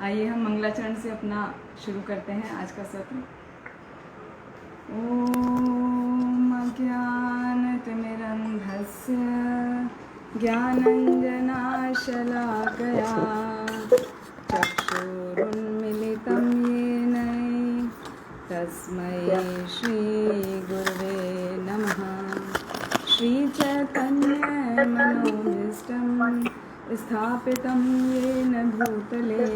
आइए हम मंगलाचरण से अपना शुरू करते हैं आज का सत्र। ओम अज्ञानतिमिरन्धस्य ज्ञानञ्जनाशलाकया चक्षुरुन्मिलितं येन तस्मै श्रीगुरुवे नमः। श्रीचैतन्यमनोभीष्टं स्थापितं येन भूतले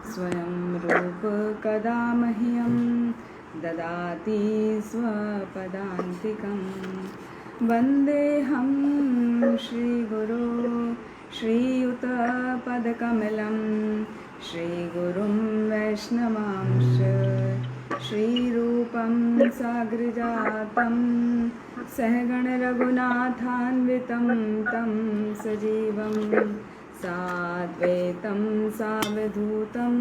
स्वयं रूप कदा मह्यं ददाति स्वपदान्तिकं। वन्देऽहं श्रीगुरो श्रीयुतपदकमलं श्रीगुरुं वैष्णवांश्च श्रीरूपं साग्रजातं सहगणरघुनाथान्वितं तं सजीवं साद्वैतं सावधूतं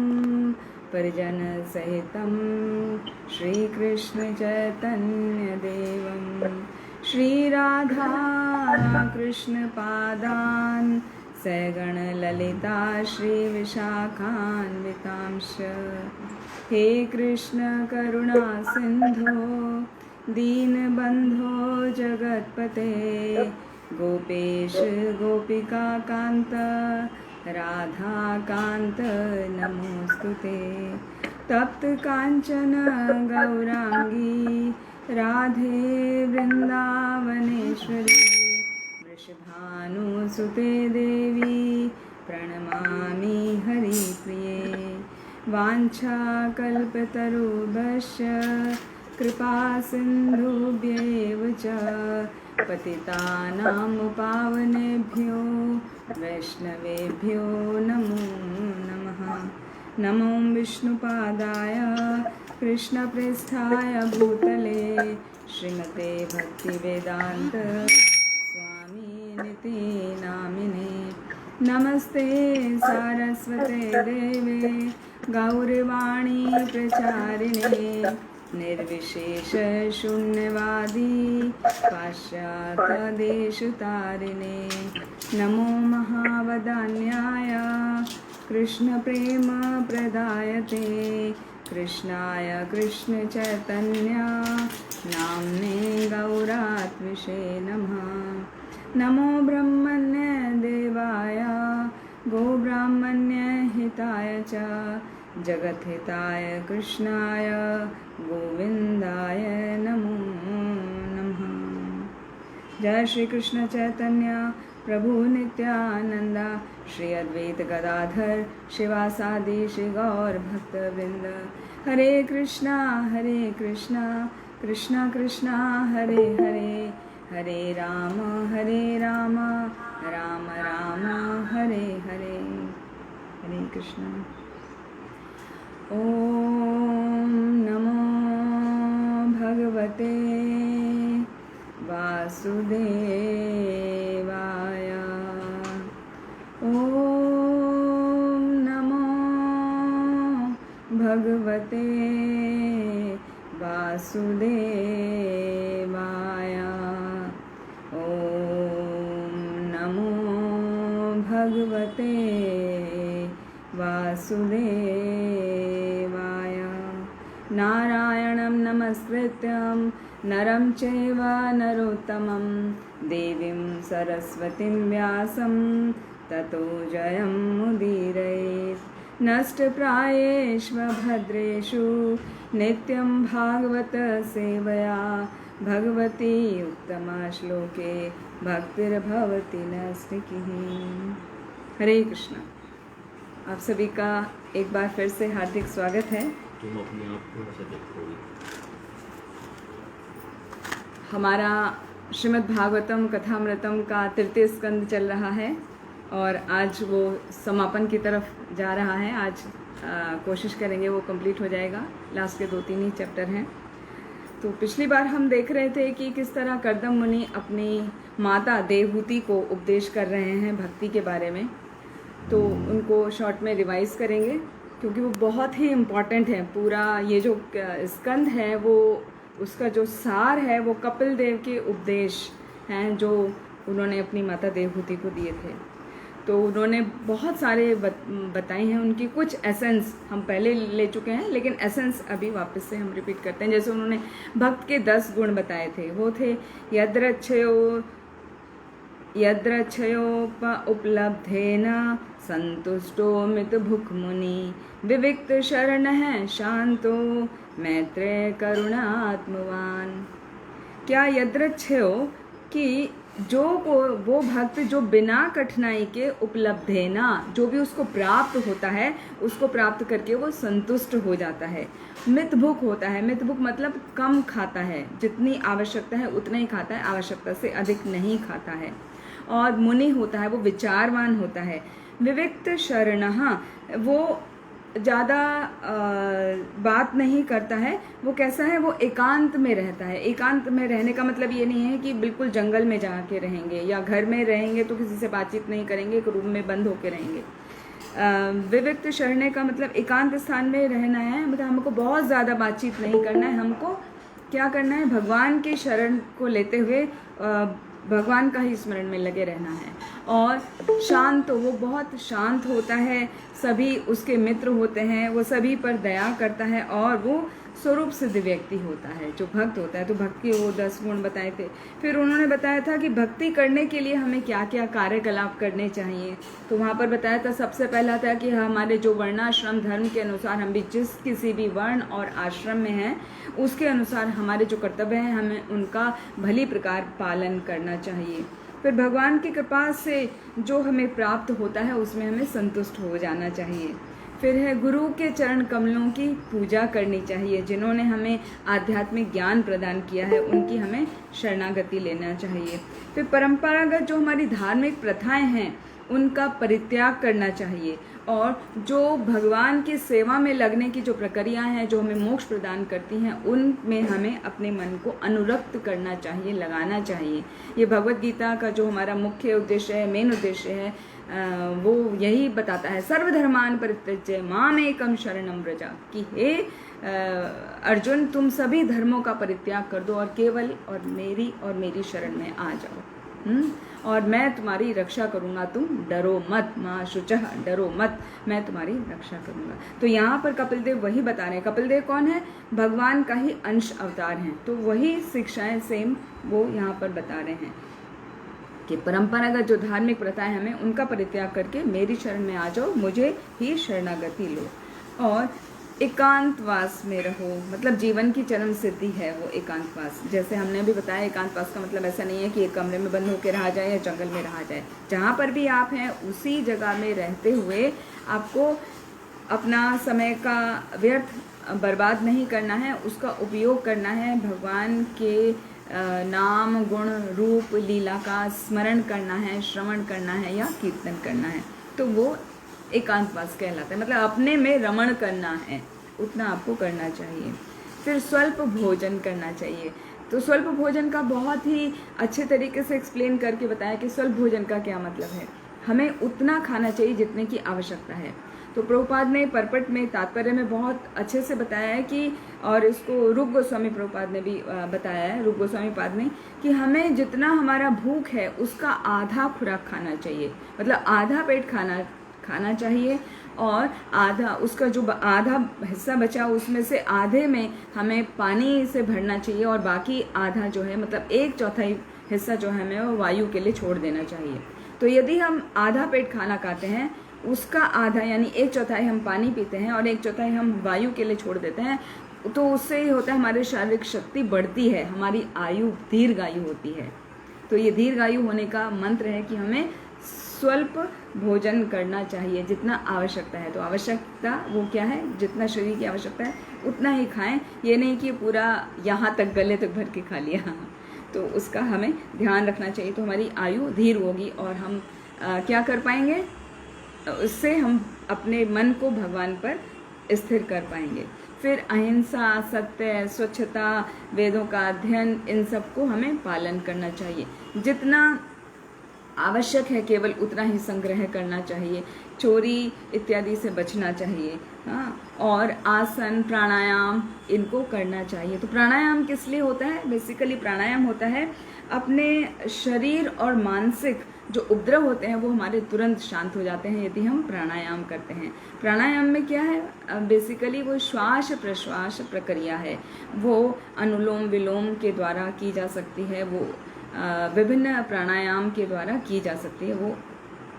परिजनसहितं श्रीकृष्णचैतन्यदेवं श्रीराधाकृष्णपादान् सगणललिता श्रीविशाखान्वितांश्च। हे कृष्ण करुणा सिंधो दीनबंधो जगत्पते गोपेश गोपिकाकान्त राधाकान्त नमोस्तुते। तप्त कांचन गौरांगी राधे वृंदावनेश्वरी वृषभानुसुते देवी प्रणमामि हरिप्रिये। वाञ्छाकल्पतरुभ्यश्च कृपा सिन्धुभ्येव च पतितानां पावनेभ्यो वैष्णवेभ्यो नमो नमः। नमो विष्णुपादाय कृष्णप्रेष्ठाय भूतले श्रीमते भक्तिवेदान्त स्वामिनिति नामिने। नमस्ते सारस्वते देवे गौरवाणी प्रचारिणे निर्विशेष शून्यवादी पाश्चात्यदेशतारिणे। नमो महावदान्याय कृष्णप्रेम प्रदायते कृष्णाय कृष्णचैतन्य नाम्ने गौरात्मिषे नमः। नमो ब्रह्मण्य देवाय गोब्राह्मण्य हिताय च जगद्हिताय कृष्णाय गोविंदाय नमो नमः। जय श्री कृष्ण चैतन्य प्रभु नित्यानंद श्री अद्वैत गदाधर शिवासादि श्री गौर भक्तवृंद। हरे कृष्णा कृष्णा कृष्णा हरे हरे हरे राम राम राम हरे हरे। हरे कृष्ण। ओम नमो भगवते वासुदेवाय। ओम नमो भगवते वासुदेवाय। ओम नमो भगवते वासुदेवाय। नारायणं नमस्कृत्यं नरं चैव नरोत्तमं देवीं सरस्वतीं व्यासं ततो जयमुदीरयेत्। नष्टप्रायेषु भद्रेषु नित्यं भागवत सेवया भगवती उत्तमा श्लोके भक्तिर्भवति नस्तिकिः। हरे कृष्ण। आप सभी का एक बार फिर से हार्दिक स्वागत है। तुम अपने आप को ऐसे देखोगे। हमारा श्रीमद् भागवतम कथामृतम का तृतीय स्कंद चल रहा है और आज वो समापन की तरफ जा रहा है। आज कोशिश करेंगे वो कंप्लीट हो जाएगा। लास्ट के 2-3 ही चैप्टर हैं। तो पिछली बार हम देख रहे थे कि किस तरह कर्दम मुनि अपनी माता देवहूति को उपदेश कर रहे हैं भक्ति के बारे में। तो उनको शॉर्ट में रिवाइज करेंगे क्योंकि वो बहुत ही इम्पॉर्टेंट है। पूरा ये जो स्कंद है वो उसका जो सार है वो कपिल देव के उपदेश हैं जो उन्होंने अपनी माता देवहूति को दिए थे। तो उन्होंने बहुत सारे बताए हैं, उनकी कुछ एसेंस हम पहले ले चुके हैं, लेकिन एसेंस अभी वापस से हम रिपीट करते हैं। जैसे उन्होंने भक्त के 10 गुण बताए थे, वो थे यद्रच्छयोप उपलब्धेन संतुष्टो मित भुक मुनि विविक्त शरण है शांतो मैत्रेय करुणात्मवान। क्या यद्रच्छयो कि वो भक्त जो बिना कठिनाई के उपलब्धेना, जो भी उसको प्राप्त होता है उसको प्राप्त करके वो संतुष्ट हो जाता है। मितभुक होता है, मितभुक मतलब कम खाता है, जितनी आवश्यकता है उतना ही खाता है, आवश्यकता से अधिक नहीं खाता है। और मुनि होता है, वो विचारवान होता है। विविक्त शरणः, वो ज़्यादा बात नहीं करता है। वो कैसा है, वो एकांत में रहता है। एकांत में रहने का मतलब ये नहीं है कि बिल्कुल जंगल में जाके रहेंगे, या घर में रहेंगे तो किसी से बातचीत नहीं करेंगे, एक रूम में बंद होके रहेंगे। विविक्त शरण का मतलब एकांत स्थान में रहना है, मतलब हमको बहुत ज़्यादा बातचीत नहीं करना है। हमको क्या करना है, भगवान की शरण को लेते हुए भगवान का ही स्मरण में लगे रहना है। और शांत, वो बहुत शांत होता है, सभी उसके मित्र होते हैं, वो सभी पर दया करता है, और वो स्वरूप सिद्ध व्यक्ति होता है जो भक्त होता है। तो भक्त के वो 10 गुण बताए थे। फिर उन्होंने बताया था कि भक्ति करने के लिए हमें क्या क्या कार्यकलाप करने चाहिए। तो वहाँ पर बताया था, सबसे पहला था कि हमारे जो वर्णाश्रम धर्म के अनुसार हम भी जिस किसी भी वर्ण और आश्रम में हैं उसके अनुसार हमारे जो कर्तव्य हैं हमें उनका भली प्रकार पालन करना चाहिए। फिर भगवान की कृपा से जो हमें प्राप्त होता है उसमें हमें संतुष्ट हो जाना चाहिए। फिर है गुरु के चरण कमलों की पूजा करनी चाहिए। जिन्होंने हमें आध्यात्मिक ज्ञान प्रदान किया है उनकी हमें शरणागति लेना चाहिए। फिर परंपरागत जो हमारी धार्मिक प्रथाएं हैं उनका परित्याग करना चाहिए, और जो भगवान की सेवा में लगने की जो प्रक्रियाएं हैं जो हमें मोक्ष प्रदान करती हैं उनमें हमें अपने मन को अनुरक्त करना चाहिए, लगाना चाहिए। ये भगवत गीता का जो हमारा मुख्य उद्देश्य है, मेन उद्देश्य है, वो यही बताता है, सर्वधर्मान परित्यज्य माम एकम शरणम व्रजा, कि हे अर्जुन तुम सभी धर्मों का परित्याग कर दो और केवल और मेरी शरण में आ जाओ, और मैं तुम्हारी रक्षा करूंगा, तुम डरो मत, माँ शुचः डरो मत, मैं तुम्हारी रक्षा करूंगा। तो यहाँ पर कपिल देव वही बता रहे हैं। कपिल देव कौन है, भगवान का ही अंश अवतार हैं, तो वही शिक्षाएं सेम वो यहाँ पर बता रहे हैं कि परंपरागत जो धार्मिक प्रथाएं हमें उनका परित्याग करके मेरी शरण में आ जाओ, मुझे ही शरणागति लो, और एकांतवास में रहो। मतलब जीवन की चरम सिद्धि है वो एकांतवास। जैसे हमने भी बताया, एकांतवास का मतलब ऐसा नहीं है कि एक कमरे में बंद होकर रहा जाए या जंगल में रहा जाए। जहाँ पर भी आप हैं उसी जगह में रहते हुए आपको अपना समय का व्यर्थ बर्बाद नहीं करना है, उसका उपयोग करना है, भगवान के नाम गुण रूप लीला का स्मरण करना है, श्रवण करना है या कीर्तन करना है। तो वो एकांतवास कहलाता है, मतलब अपने में रमण करना है, उतना आपको करना चाहिए। फिर स्वल्प भोजन करना चाहिए। तो स्वल्प भोजन का बहुत ही अच्छे तरीके से एक्सप्लेन करके बताया कि स्वल्प भोजन का क्या मतलब है। हमें उतना खाना चाहिए जितने की आवश्यकता है। तो प्रभुपाद ने परपट में तात्पर्य में बहुत अच्छे से बताया है कि, और इसको रूप गोस्वामी प्रभुपाद ने भी बताया है, रूप गोस्वामी पाद ने, कि हमें जितना हमारा भूख है उसका आधा खुराक खाना चाहिए, मतलब आधा पेट खाना चाहिए, और आधा उसका जो आधा हिस्सा बचा उसमें से आधे में हमें पानी से भरना चाहिए, और बाकी आधा जो है मतलब 1/4 हिस्सा जो है हमें वो वायु के लिए छोड़ देना चाहिए। तो यदि हम आधा पेट खाना खाते हैं, उसका आधा यानी 1/4 हम पानी पीते हैं और 1/4 हम वायु के लिए छोड़ देते हैं, तो उससे ही होता है हमारी शारीरिक शक्ति बढ़ती है, हमारी आयु दीर्घायु होती है। तो ये दीर्घायु होने का मंत्र है कि हमें स्वल्प भोजन करना चाहिए, जितना आवश्यकता है। तो आवश्यकता वो क्या है, जितना शरीर की आवश्यकता है उतना ही खाएं, ये नहीं कि पूरा यहाँ तक गले तक भर के खा लिया। तो उसका हमें ध्यान रखना चाहिए, तो हमारी आयु धीर होगी और हम क्या कर पाएंगे, उससे हम अपने मन को भगवान पर स्थिर कर पाएंगे। फिर अहिंसा, सत्य, स्वच्छता, वेदों का अध्ययन, इन सबको हमें पालन करना चाहिए। जितना आवश्यक है केवल उतना ही संग्रह करना चाहिए, चोरी इत्यादि से बचना चाहिए। हाँ, और आसन, प्राणायाम इनको करना चाहिए। तो प्राणायाम किस लिए होता है, बेसिकली प्राणायाम होता है अपने शरीर और मानसिक जो उपद्रव होते हैं वो हमारे तुरंत शांत हो जाते हैं यदि हम प्राणायाम करते हैं। प्राणायाम में क्या है, बेसिकली वो श्वास प्रश्वास प्रक्रिया है, वो अनुलोम विलोम के द्वारा की जा सकती है, वो विभिन्न प्राणायाम के द्वारा की जा सकती है। वो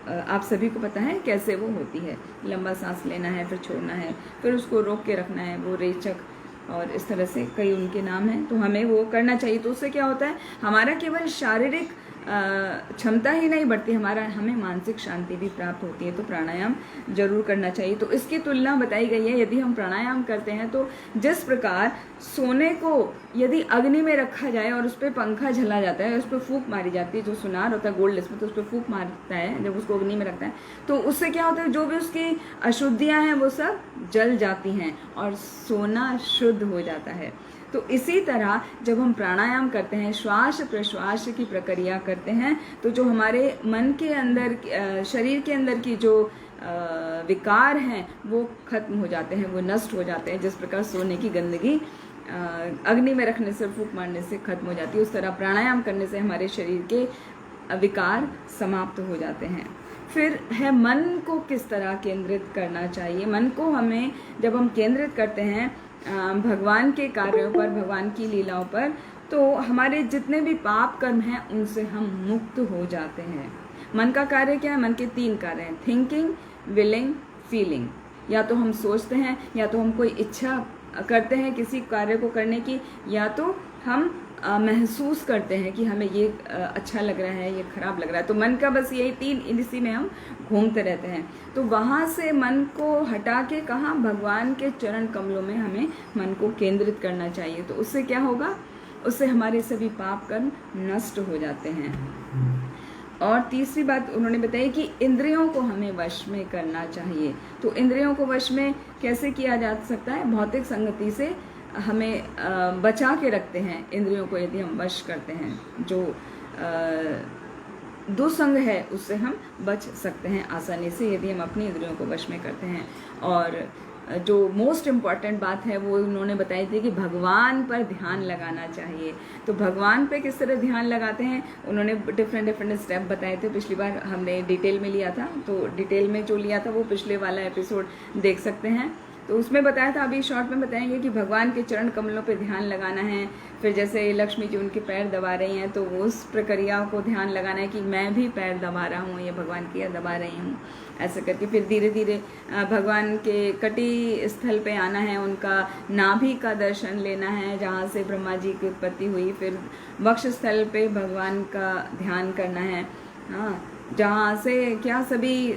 आप सभी को पता है कैसे वो होती है। लंबा सांस लेना है, फिर छोड़ना है, फिर उसको रोक के रखना है, वो रेचक और इस तरह से कई उनके नाम हैं। तो हमें वो करना चाहिए। तो उससे क्या होता है, हमारा केवल शारीरिक क्षमता ही नहीं बढ़ती, हमें मानसिक शांति भी प्राप्त होती है। तो प्राणायाम जरूर करना चाहिए। तो इसकी तुलना बताई गई है, यदि हम प्राणायाम करते हैं तो जिस प्रकार सोने को यदि अग्नि में रखा जाए और उस पर पंखा झला जाता है, उस पर फूंक मारी जाती है, जो सुनार होता है गोल्ड में, तो उस पर फूंक मारता है जब उसको अग्नि में रखता है, तो उससे क्या होता है, जो भी उसकी अशुद्धियाँ हैं वो सब जल जाती हैं और सोना शुद्ध हो जाता है। तो इसी तरह जब हम प्राणायाम करते हैं, श्वास प्रश्वास की प्रक्रिया करते हैं, तो जो हमारे मन के अंदर, शरीर के अंदर की जो विकार हैं वो खत्म हो जाते हैं, वो नष्ट हो जाते हैं। जिस प्रकार सोने की गंदगी अग्नि में रखने से, फूंक मारने से खत्म हो जाती है, उस तरह प्राणायाम करने से हमारे शरीर के विकार समाप्त हो जाते हैं। फिर है मन को किस तरह केंद्रित करना चाहिए। मन को हमें जब हम केंद्रित करते हैं भगवान के कार्यों पर, भगवान की लीलाओं पर, तो हमारे जितने भी पाप कर्म हैं उनसे हम मुक्त हो जाते हैं। मन का कार्य क्या है, मन के 3 कार्य हैं, थिंकिंग, विलिंग, फीलिंग। या तो हम सोचते हैं, या तो हम कोई इच्छा करते हैं किसी कार्य को करने की, या तो हम महसूस करते हैं कि हमें ये अच्छा लग रहा है, ये खराब लग रहा है। तो मन का बस यही 3, इसी में हम घूमते रहते हैं। तो वहाँ से मन को हटा के कहाँ, भगवान के चरण कमलों में हमें मन को केंद्रित करना चाहिए। तो उससे क्या होगा, उससे हमारे सभी पाप कर्म नष्ट हो जाते हैं। और तीसरी बात उन्होंने बताई कि इंद्रियों को हमें वश में करना चाहिए। तो इंद्रियों को वश में कैसे किया जा सकता है, भौतिक संगति से हमें बचा के रखते हैं इंद्रियों को। यदि हम वश करते हैं, जो दुसंग है उससे हम बच सकते हैं आसानी से, यदि हम अपनी इंद्रियों को वश में करते हैं। और जो मोस्ट इम्पॉर्टेंट बात है वो उन्होंने बताई थी कि भगवान पर ध्यान लगाना चाहिए। तो भगवान पे किस तरह ध्यान लगाते हैं, उन्होंने डिफरेंट स्टेप बताए थे। पिछली बार हमने डिटेल में लिया था, तो डिटेल में जो लिया था वो पिछले वाला एपिसोड देख सकते हैं। तो उसमें बताया था, अभी शॉर्ट में बताएंगे कि भगवान के चरण कमलों पे ध्यान लगाना है। फिर जैसे लक्ष्मी जी उनके पैर दबा रही हैं, तो उस प्रक्रिया को ध्यान लगाना है कि मैं भी पैर दबा रहा हूँ, ये भगवान की दबा रही हूँ, ऐसे करके। फिर धीरे धीरे भगवान के कटी स्थल पे आना है, उनका नाभि का दर्शन लेना है जहाँ से ब्रह्मा जी की उत्पत्ति हुई। फिर वक्ष स्थल पे भगवान का ध्यान करना है, हाँ, जहाँ से क्या सभी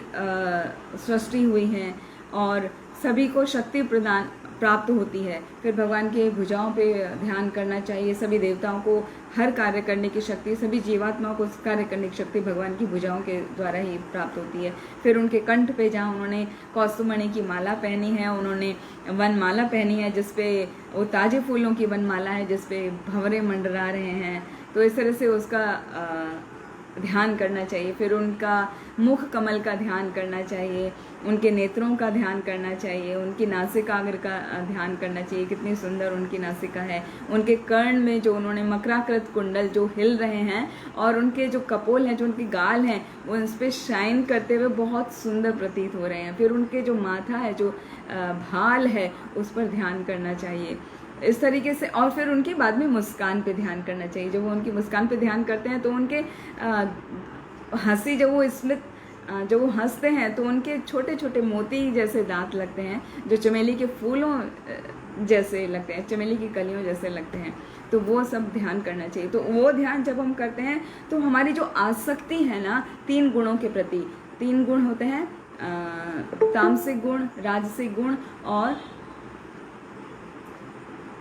सृष्टि हुई हैं और सभी को शक्ति प्रदान प्राप्त होती है। फिर भगवान के भुजाओं पे ध्यान करना चाहिए। सभी देवताओं को हर कार्य करने की शक्ति, सभी जीवात्माओं को कार्य करने की शक्ति भगवान की भुजाओं के द्वारा ही प्राप्त होती है। फिर उनके कंठ पे जहाँ उन्होंने कौस्तुभमणि की माला पहनी है, उन्होंने वनमाला पहनी है जिसपे वो ताजे फूलों की वनमाला है जिसपे भंवरे मंडरा रहे हैं, तो इस तरह से उसका ध्यान करना चाहिए। फिर उनका मुख कमल का ध्यान करना चाहिए, उनके नेत्रों का ध्यान करना चाहिए, उनकी नासिकाग्र का ध्यान करना चाहिए, कितनी सुंदर उनकी नासिका है। उनके कर्ण में जो उन्होंने मकराकृत कुंडल जो हिल रहे हैं, और उनके जो कपोल हैं, जो उनके गाल हैं, वो उस पर शाइन करते हुए बहुत सुंदर प्रतीत हो रहे हैं। फिर उनके जो माथा है, जो भाल है, उस पर ध्यान करना चाहिए इस तरीके से। और फिर उनके बाद में मुस्कान पे ध्यान करना चाहिए। जब वो उनकी मुस्कान पे ध्यान करते हैं तो उनके हंसी, जब वो स्मित, जब वो हंसते हैं तो उनके छोटे छोटे मोती जैसे दांत लगते हैं, जो चमेली के फूलों जैसे लगते हैं, चमेली की कलियों जैसे लगते हैं। तो वो सब ध्यान करना चाहिए। तो वो ध्यान जब हम करते हैं तो हमारी जो आसक्ति है ना 3 गुणों के प्रति, 3 गुण होते हैं, तामसिक गुण, राजसिक गुण और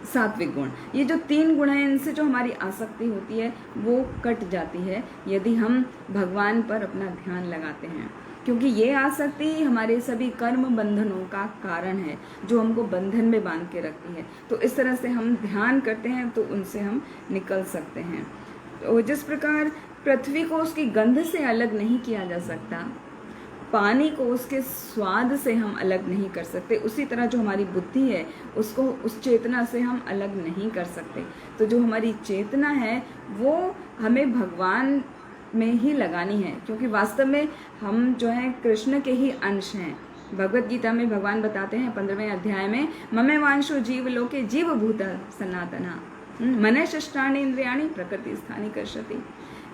सात्विक गुण। ये जो 3 गुण हैं, इनसे जो हमारी आसक्ति होती है वो कट जाती है यदि हम भगवान पर अपना ध्यान लगाते हैं, क्योंकि ये आसक्ति हमारे सभी कर्म बंधनों का कारण है, जो हमको बंधन में बांध के रखती है। तो इस तरह से हम ध्यान करते हैं तो उनसे हम निकल सकते हैं। तो जिस प्रकार पृथ्वी को उसकी गंध से अलग नहीं किया जा सकता, पानी को उसके स्वाद से हम अलग नहीं कर सकते, उसी तरह जो हमारी बुद्धि है उसको उस चेतना से हम अलग नहीं कर सकते। तो जो हमारी चेतना है वो हमें भगवान में ही लगानी है, क्योंकि वास्तव में हम जो हैं कृष्ण के ही अंश हैं। भगवत गीता में भगवान बताते हैं 15वें अध्याय में, ममे वांशो जीव लोके जीव भूत सनातना मन षष्ठानि इंद्रियाणि प्रकृति स्थानी कर्षति,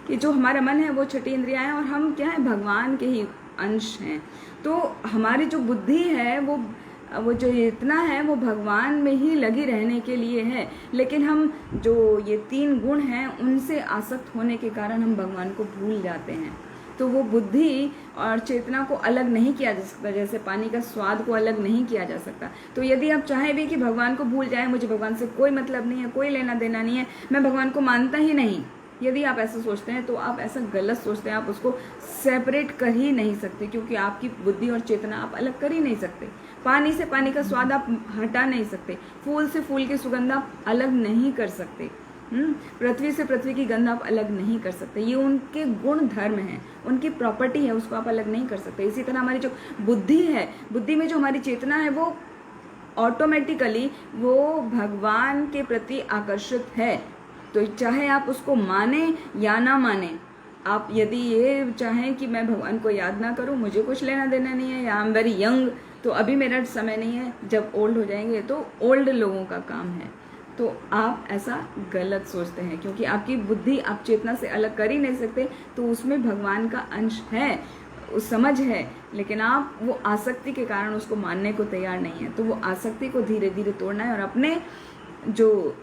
कि जो हमारा मन है वो छठी इंद्रियां हैं और हम क्या है, भगवान के ही अंश हैं। तो हमारी जो बुद्धि है वो जो इतना है वो भगवान में ही लगी रहने के लिए है, लेकिन हम जो ये 3 गुण हैं उनसे आसक्त होने के कारण हम भगवान को भूल जाते हैं। तो वो बुद्धि और चेतना को अलग नहीं किया जा सकता, जैसे पानी का स्वाद को अलग नहीं किया जा सकता। तो यदि आप चाहें भी कि भगवान को भूल जाए, मुझे भगवान से कोई मतलब नहीं है, कोई लेना देना नहीं है, मैं भगवान को मानता ही नहीं, यदि आप ऐसा सोचते हैं तो आप ऐसा गलत सोचते हैं। आप उसको सेपरेट कर ही नहीं सकते, क्योंकि आपकी बुद्धि और चेतना आप अलग कर ही नहीं सकते। पानी से पानी का स्वाद आप हटा नहीं सकते, फूल से फूल की सुगंध आप अलग नहीं कर सकते, पृथ्वी से पृथ्वी की गंध आप अलग नहीं कर सकते। ये उनके गुण धर्म है, उनकी प्रॉपर्टी है, उसको आप अलग नहीं कर सकते। इसी तरह हमारी जो बुद्धि है, बुद्धि में जो हमारी चेतना है वो ऑटोमेटिकली वो भगवान के प्रति आकर्षित है। तो चाहे आप उसको माने या ना माने, आप यदि ये चाहें कि मैं भगवान को याद ना करूं, मुझे कुछ लेना देना नहीं है, या आई एम वेरी यंग, तो अभी मेरा समय नहीं है, जब ओल्ड हो जाएंगे तो ओल्ड लोगों का काम है, तो आप ऐसा गलत सोचते हैं, क्योंकि आपकी बुद्धि आप चेतना से अलग कर ही नहीं सकते। तो उसमें भगवान का अंश है, उस समझ है, लेकिन आप वो आसक्ति के कारण उसको मानने को तैयार नहीं है। तो वो आसक्ति को धीरे धीरे तोड़ना है और अपने जो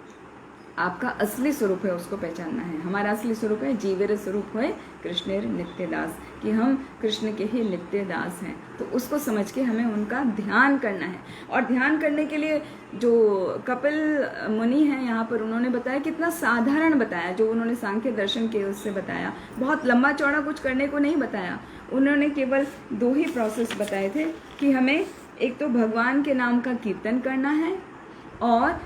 आपका असली स्वरूप है उसको पहचानना है। हमारा असली स्वरूप है जीवेर स्वरूप है कृष्णेर नित्य दास, कि हम कृष्ण के ही नित्य दास हैं। तो उसको समझ के हमें उनका ध्यान करना है। और ध्यान करने के लिए जो कपिल मुनि हैं यहाँ पर, उन्होंने बताया, कितना साधारण बताया, जो उन्होंने सांख्य दर्शन के उससे बताया, बहुत लंबा चौड़ा कुछ करने को नहीं बताया। उन्होंने केवल 2 ही प्रोसेस बताए थे कि हमें एक तो भगवान के नाम का कीर्तन करना है और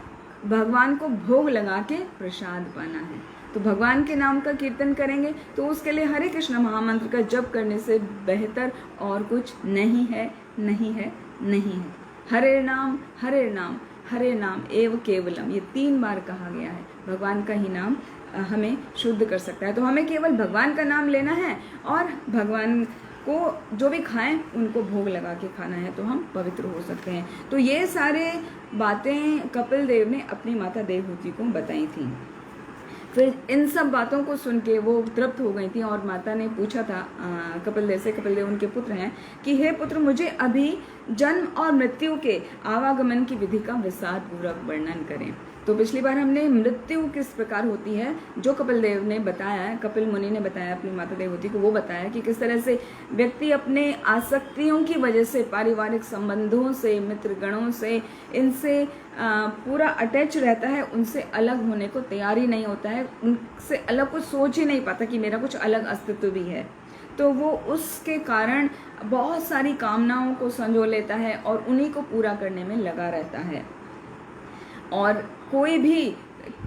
भगवान को भोग लगा के प्रसाद पाना है। तो भगवान के नाम का कीर्तन करेंगे तो उसके लिए हरे कृष्ण महामंत्र का जप करने से बेहतर और कुछ नहीं है, नहीं है, नहीं है। हरे नाम हरे नाम हरे नाम एव केवलम, ये 3 बार कहा गया है। भगवान का ही नाम हमें शुद्ध कर सकता है। तो हमें केवल भगवान का नाम लेना है और भगवान को जो भी खाएं उनको भोग लगा के खाना है, तो हम पवित्र हो सकते हैं। तो ये सारे बातें कपिल देव ने अपनी माता देवहूति को बताई थी। फिर इन सब बातों को सुन के वो तृप्त हो गई थी और माता ने पूछा था कपिल देव से, कपिल देव उनके पुत्र हैं, कि हे पुत्र, मुझे अभी जन्म और मृत्यु के आवागमन की विधि का विस्तार पूर्वक वर्णन करें। तो पिछली बार हमने मृत्यु किस प्रकार होती है जो कपिल देव ने बताया है, कपिल मुनि ने बताया अपनी माता देवहूति को, वो बताया कि किस तरह से व्यक्ति अपने आसक्तियों की वजह से, पारिवारिक संबंधों से, मित्रगणों से, इनसे पूरा अटैच रहता है, उनसे अलग होने को तैयार ही नहीं होता है, उनसे अलग कुछ सोच ही नहीं पाता कि मेरा कुछ अलग अस्तित्व भी है। तो वो उसके कारण बहुत सारी कामनाओं को संजो लेता है और उन्हीं को पूरा करने में लगा रहता है। और कोई भी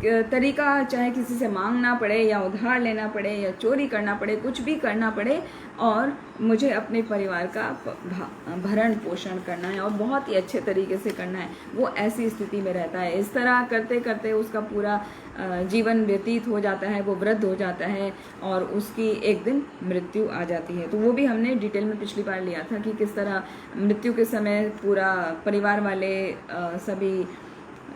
तरीका, चाहे किसी से मांगना पड़े या उधार लेना पड़े या चोरी करना पड़े, कुछ भी करना पड़े, और मुझे अपने परिवार का भरण पोषण करना है और बहुत ही अच्छे तरीके से करना है, वो ऐसी स्थिति में रहता है। इस तरह करते करते उसका पूरा जीवन व्यतीत हो जाता है, वो वृद्ध हो जाता है और उसकी एक दिन मृत्यु आ जाती है। तो वो भी हमने डिटेल में पिछली बार लिया था कि किस तरह मृत्यु के समय पूरा परिवार वाले सभी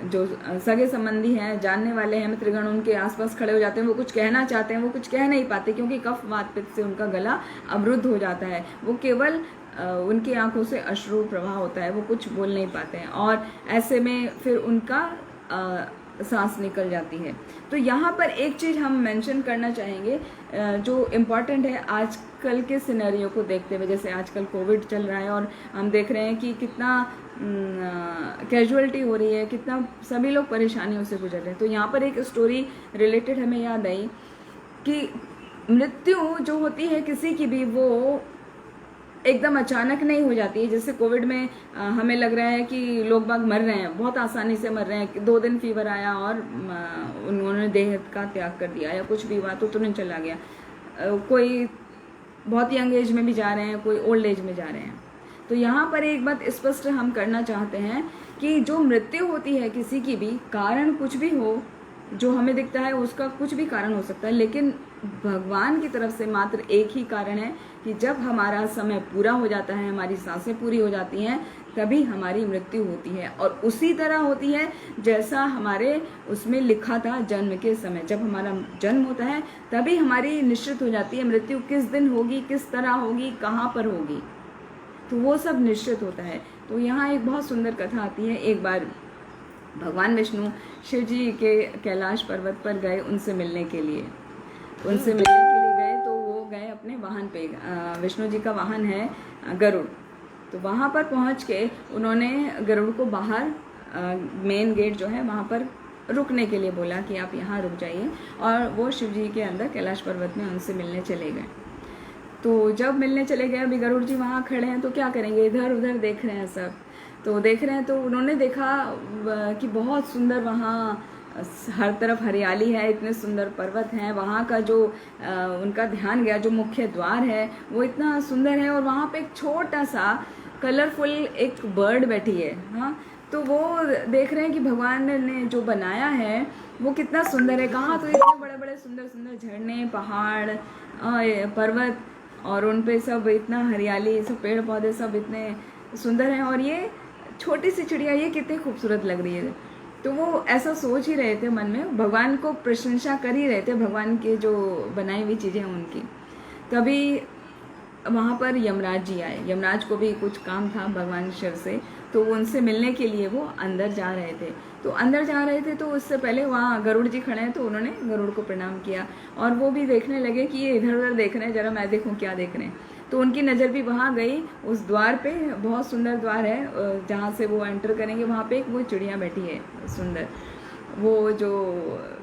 जो सगे संबंधी हैं, जानने वाले हैं, मित्रगण उनके आसपास खड़े हो जाते हैं। वो कुछ कहना चाहते हैं, वो कुछ कह नहीं पाते क्योंकि कफ वात पित्त से उनका गला अवरुद्ध हो जाता है। वो केवल उनकी आंखों से अश्रु प्रवाह होता है, वो कुछ बोल नहीं पाते हैं और ऐसे में फिर उनका सांस निकल जाती है। तो यहाँ पर एक चीज़ हम मेंशन करना चाहेंगे जो इम्पॉर्टेंट है आजकल के सिनेरियो को देखते हुए। जैसे आजकल कोविड चल रहा है और हम देख रहे हैं कि कितना कैजुअलिटी हो रही है, कितना सभी लोग परेशानियों से गुजर रहे हैं। तो यहाँ पर एक स्टोरी रिलेटेड हमें याद आई कि मृत्यु जो होती है किसी की भी, वो एकदम अचानक नहीं हो जाती है। जैसे कोविड में हमें लग रहा है कि लोग बाग मर रहे हैं, बहुत आसानी से मर रहे हैं। 2 दिन फीवर आया और उन्होंने देह का त्याग कर दिया, या कुछ भी हुआ तो तुरंत चला गया। कोई बहुत यंग एज में भी जा रहे हैं, कोई ओल्ड एज में जा रहे हैं। तो यहाँ पर एक बात स्पष्ट हम करना चाहते हैं कि जो मृत्यु होती है किसी की भी, कारण कुछ भी हो, जो हमें दिखता है उसका कुछ भी कारण हो सकता है, लेकिन भगवान की तरफ से मात्र एक ही कारण है कि जब हमारा समय पूरा हो जाता है, हमारी सांसें पूरी हो जाती हैं, तभी हमारी मृत्यु होती है। और उसी तरह होती है जैसा हमारे उसमें लिखा था जन्म के समय। जब हमारा जन्म होता है तभी हमारी निश्चित हो जाती है मृत्यु, किस दिन होगी, किस तरह होगी, कहाँ पर होगी, तो वो सब निश्चित होता है। तो यहाँ एक बहुत सुंदर कथा आती है। एक बार भगवान विष्णु शिव जी के कैलाश पर्वत पर गए उनसे मिलने के लिए गए। तो वो गए अपने वाहन पे, विष्णु जी का वाहन है गरुड़। तो वहाँ पर पहुँच के उन्होंने गरुड़ को बाहर मेन गेट जो है वहाँ पर रुकने के लिए बोला कि आप यहाँ रुक जाइए, और वो शिव जी के अंदर कैलाश पर्वत में उनसे मिलने चले गए। तो जब मिलने चले गए, अभी गरुड़ जी वहाँ खड़े हैं तो क्या करेंगे, इधर उधर देख रहे हैं सब। तो देख रहे हैं तो उन्होंने देखा कि बहुत सुंदर वहाँ हर तरफ हरियाली है, इतने सुंदर पर्वत हैं। वहाँ का जो उनका ध्यान गया, जो मुख्य द्वार है वो इतना सुंदर है, और वहाँ पे एक छोटा सा कलरफुल एक बर्ड बैठी है। हाँ, तो वो देख रहे हैं कि भगवान ने जो बनाया है वो कितना सुंदर है। कहाँ तो इतने बड़े बड़े सुंदर सुंदर झरने, पहाड़, पर्वत, और उन पे सब इतना हरियाली, सब पेड़ पौधे सब इतने सुंदर हैं, और ये छोटी सी चिड़िया ये कितनी खूबसूरत लग रही है। तो वो ऐसा सोच ही रहे थे मन में, भगवान को प्रशंसा कर ही रहे थे, भगवान के जो बनाई हुई चीज़ें हैं उनकी। तभी वहाँ पर यमराज जी आए। यमराज को भी कुछ काम था भगवान शिव से, तो उनसे मिलने के लिए वो अंदर जा रहे थे। तो उससे पहले वहाँ गरुड़ जी खड़े हैं, तो उन्होंने गरुड़ को प्रणाम किया, और वो भी देखने लगे कि ये इधर उधर देख रहे हैं, जरा मैं देखूँ क्या देख रहे हैं। तो उनकी नज़र भी वहाँ गई, उस द्वार पे, बहुत सुंदर द्वार है जहाँ से वो एंटर करेंगे, वहाँ पे एक वो चिड़िया बैठी है सुंदर, वो जो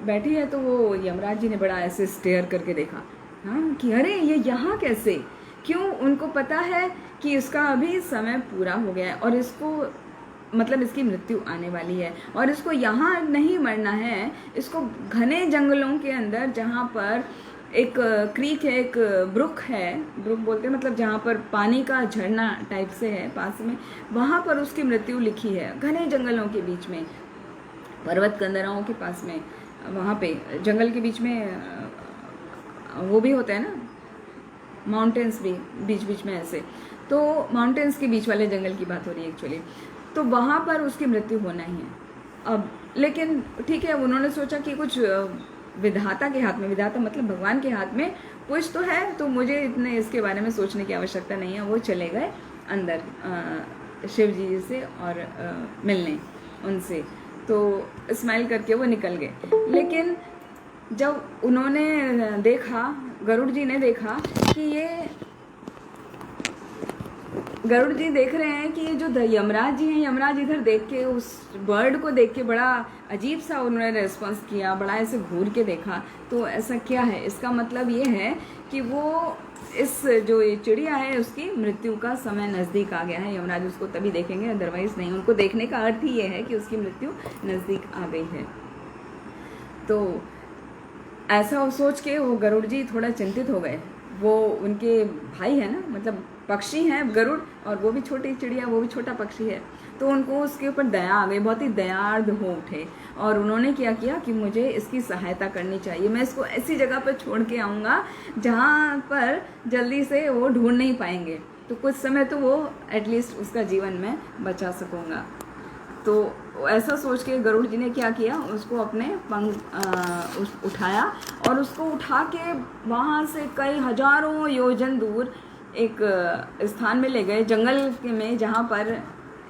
बैठी है। तो वो यमराज जी ने बड़ा ऐसे स्टेयर करके देखा, हाँ, कि अरे ये यहाँ कैसे, क्यों? उनको पता है कि इसका अभी समय पूरा हो गया है, और इसको मतलब इसकी मृत्यु आने वाली है, और इसको यहाँ नहीं मरना है, इसको घने जंगलों के अंदर, जहाँ पर एक क्रीक है, एक ब्रुक है, ब्रुक बोलते हैं मतलब जहाँ पर पानी का झरना टाइप से है पास में, वहाँ पर उसकी मृत्यु लिखी है। घने जंगलों के बीच में, पर्वत कंदराओं के पास में, वहाँ पे जंगल के बीच में वो भी होता है ना, माउंटेन्स भी बीच बीच में ऐसे, तो माउंटेन्स के बीच वाले जंगल की बात हो रही है एक्चुअली। तो वहाँ पर उसकी मृत्यु होना ही है अब। लेकिन ठीक है, उन्होंने सोचा कि कुछ विधाता के हाथ में, विधाता मतलब भगवान के हाथ में कुछ तो है, तो मुझे इतने इसके बारे में सोचने की आवश्यकता नहीं है। वो चले गए अंदर शिव जी से और मिलने उनसे, तो स्माइल करके वो निकल गए। लेकिन जब उन्होंने देखा, गरुड़ जी ने देखा कि ये गरुड़ जी देख रहे हैं कि ये जो यमराज जी हैं, यमराज इधर देख के, उस बर्ड को देख के बड़ा अजीब सा उन्होंने रिस्पॉन्स किया, बड़ा ऐसे घूर के देखा। तो ऐसा क्या है, इसका मतलब ये है कि वो इस जो ये चिड़िया है उसकी मृत्यु का समय नज़दीक आ गया है। यमराज उसको तभी देखेंगे, अदरवाइज नहीं। उनको देखने का अर्थ ही ये है कि उसकी मृत्यु नज़दीक आ गई है। तो ऐसा सोच के वो गरुड़ जी थोड़ा चिंतित हो गए। वो उनके भाई है ना, मतलब पक्षी हैं गरुड़, और वो भी छोटी चिड़िया, वो भी छोटा पक्षी है। तो उनको उसके ऊपर दया आ गई, बहुत ही दयार्द हो उठे, और उन्होंने क्या किया कि मुझे इसकी सहायता करनी चाहिए। मैं इसको ऐसी जगह पर छोड़ के आऊँगा जहाँ पर जल्दी से वो ढूंढ नहीं पाएंगे, तो कुछ समय तो वो एटलीस्ट उसका जीवन में बचा सकूँगा। तो ऐसा सोच के गरुड़ जी ने क्या किया, उसको अपने पंख उठाया, और उसको उठा के वहाँ से कई हजारों योजन दूर एक स्थान में ले गए, जंगल में, जहाँ पर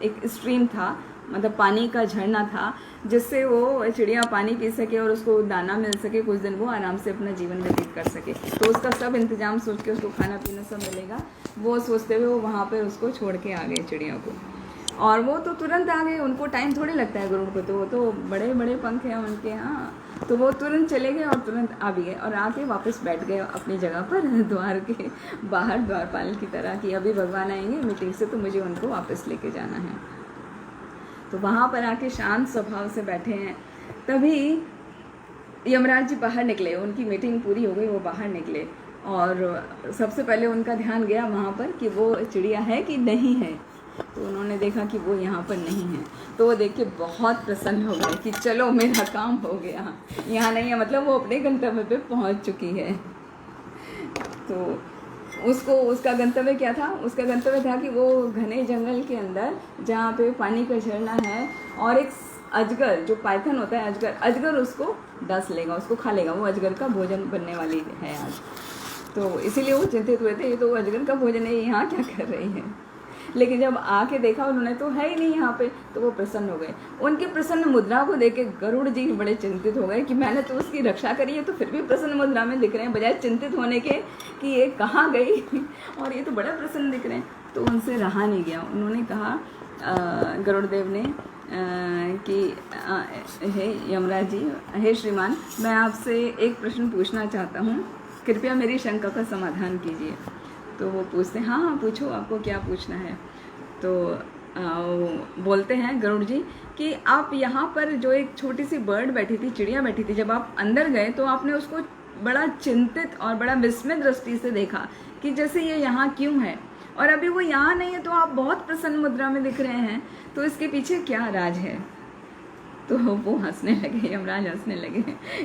एक स्ट्रीम था, मतलब पानी का झरना था, जिससे वो चिड़िया पानी पी सके और उसको दाना मिल सके, कुछ दिन वो आराम से अपना जीवन व्यतीत कर सके। तो उसका सब इंतजाम सोच के, उसको खाना पीना सब मिलेगा, वो सोचते हुए वो वहाँ पर उसको छोड़ के आ गए चिड़िया को। और वो तो तुरंत आ गए, उनको टाइम थोड़ी लगता है गरुड़ को, तो वो तो बड़े बड़े पंख हैं उनके। हाँ, तो वो तुरंत चले गए और तुरंत आ भी गए, और आके वापस बैठ गए अपनी जगह पर, द्वार के बाहर, द्वारपाल की तरह कि अभी भगवान आएंगे मीटिंग से, तो मुझे उनको वापस लेके जाना है। तो वहाँ पर आके शांत स्वभाव से बैठे हैं। तभी यमराज जी बाहर निकले, उनकी मीटिंग पूरी हो गई, वो बाहर निकले, और सबसे पहले उनका ध्यान गया वहाँ पर कि वो चिड़िया है कि नहीं है। तो उन्होंने देखा कि वो यहाँ पर नहीं है, तो वो देख के बहुत प्रसन्न हो गए कि चलो मेरा काम हो गया, यहाँ नहीं है, मतलब वो अपने गंतव्य पे पहुँच चुकी है। तो उसको उसका गंतव्य क्या था? उसका गंतव्य था कि वो घने जंगल के अंदर जहाँ पे पानी का झरना है और एक अजगर, जो पाइथन होता है अजगर उसको डस लेगा, उसको खा लेगा, वो अजगर का भोजन बनने वाली है आज। तो इसीलिए वो चिंतित हुए थे, ये तो अजगर का भोजन है, यहाँ क्या कर रही है। लेकिन जब आके देखा उन्होंने तो है ही नहीं यहाँ पे, तो वो प्रसन्न हो गए। उनकी प्रसन्न मुद्रा को देख के गरुड़ जी बड़े चिंतित हो गए कि मैंने तो उसकी रक्षा करी है, तो फिर भी प्रसन्न मुद्रा में दिख रहे हैं, बजाय चिंतित होने के कि ये कहाँ गई और ये तो बड़ा प्रसन्न दिख रहे हैं। तो उनसे रहा नहीं गया, उन्होंने कहा गरुड़ देव ने कि हे यमराज जी, हे श्रीमान, मैं आपसे एक प्रश्न पूछना चाहता हूँ, कृपया मेरी शंका का समाधान कीजिए। तो वो पूछते हैं, हाँ पूछो, आपको क्या पूछना है। तो बोलते हैं गरुड़ जी कि आप यहाँ पर जो एक छोटी सी बर्ड बैठी थी, चिड़िया बैठी थी, जब आप अंदर गए तो आपने उसको बड़ा चिंतित और बड़ा विस्मित दृष्टि से देखा कि जैसे ये यहाँ क्यों है, और अभी वो यहाँ नहीं है तो आप बहुत प्रसन्न मुद्रा में दिख रहे हैं, तो इसके पीछे क्या राज है। तो वो हंसने लगे, यमराज हंसने लगे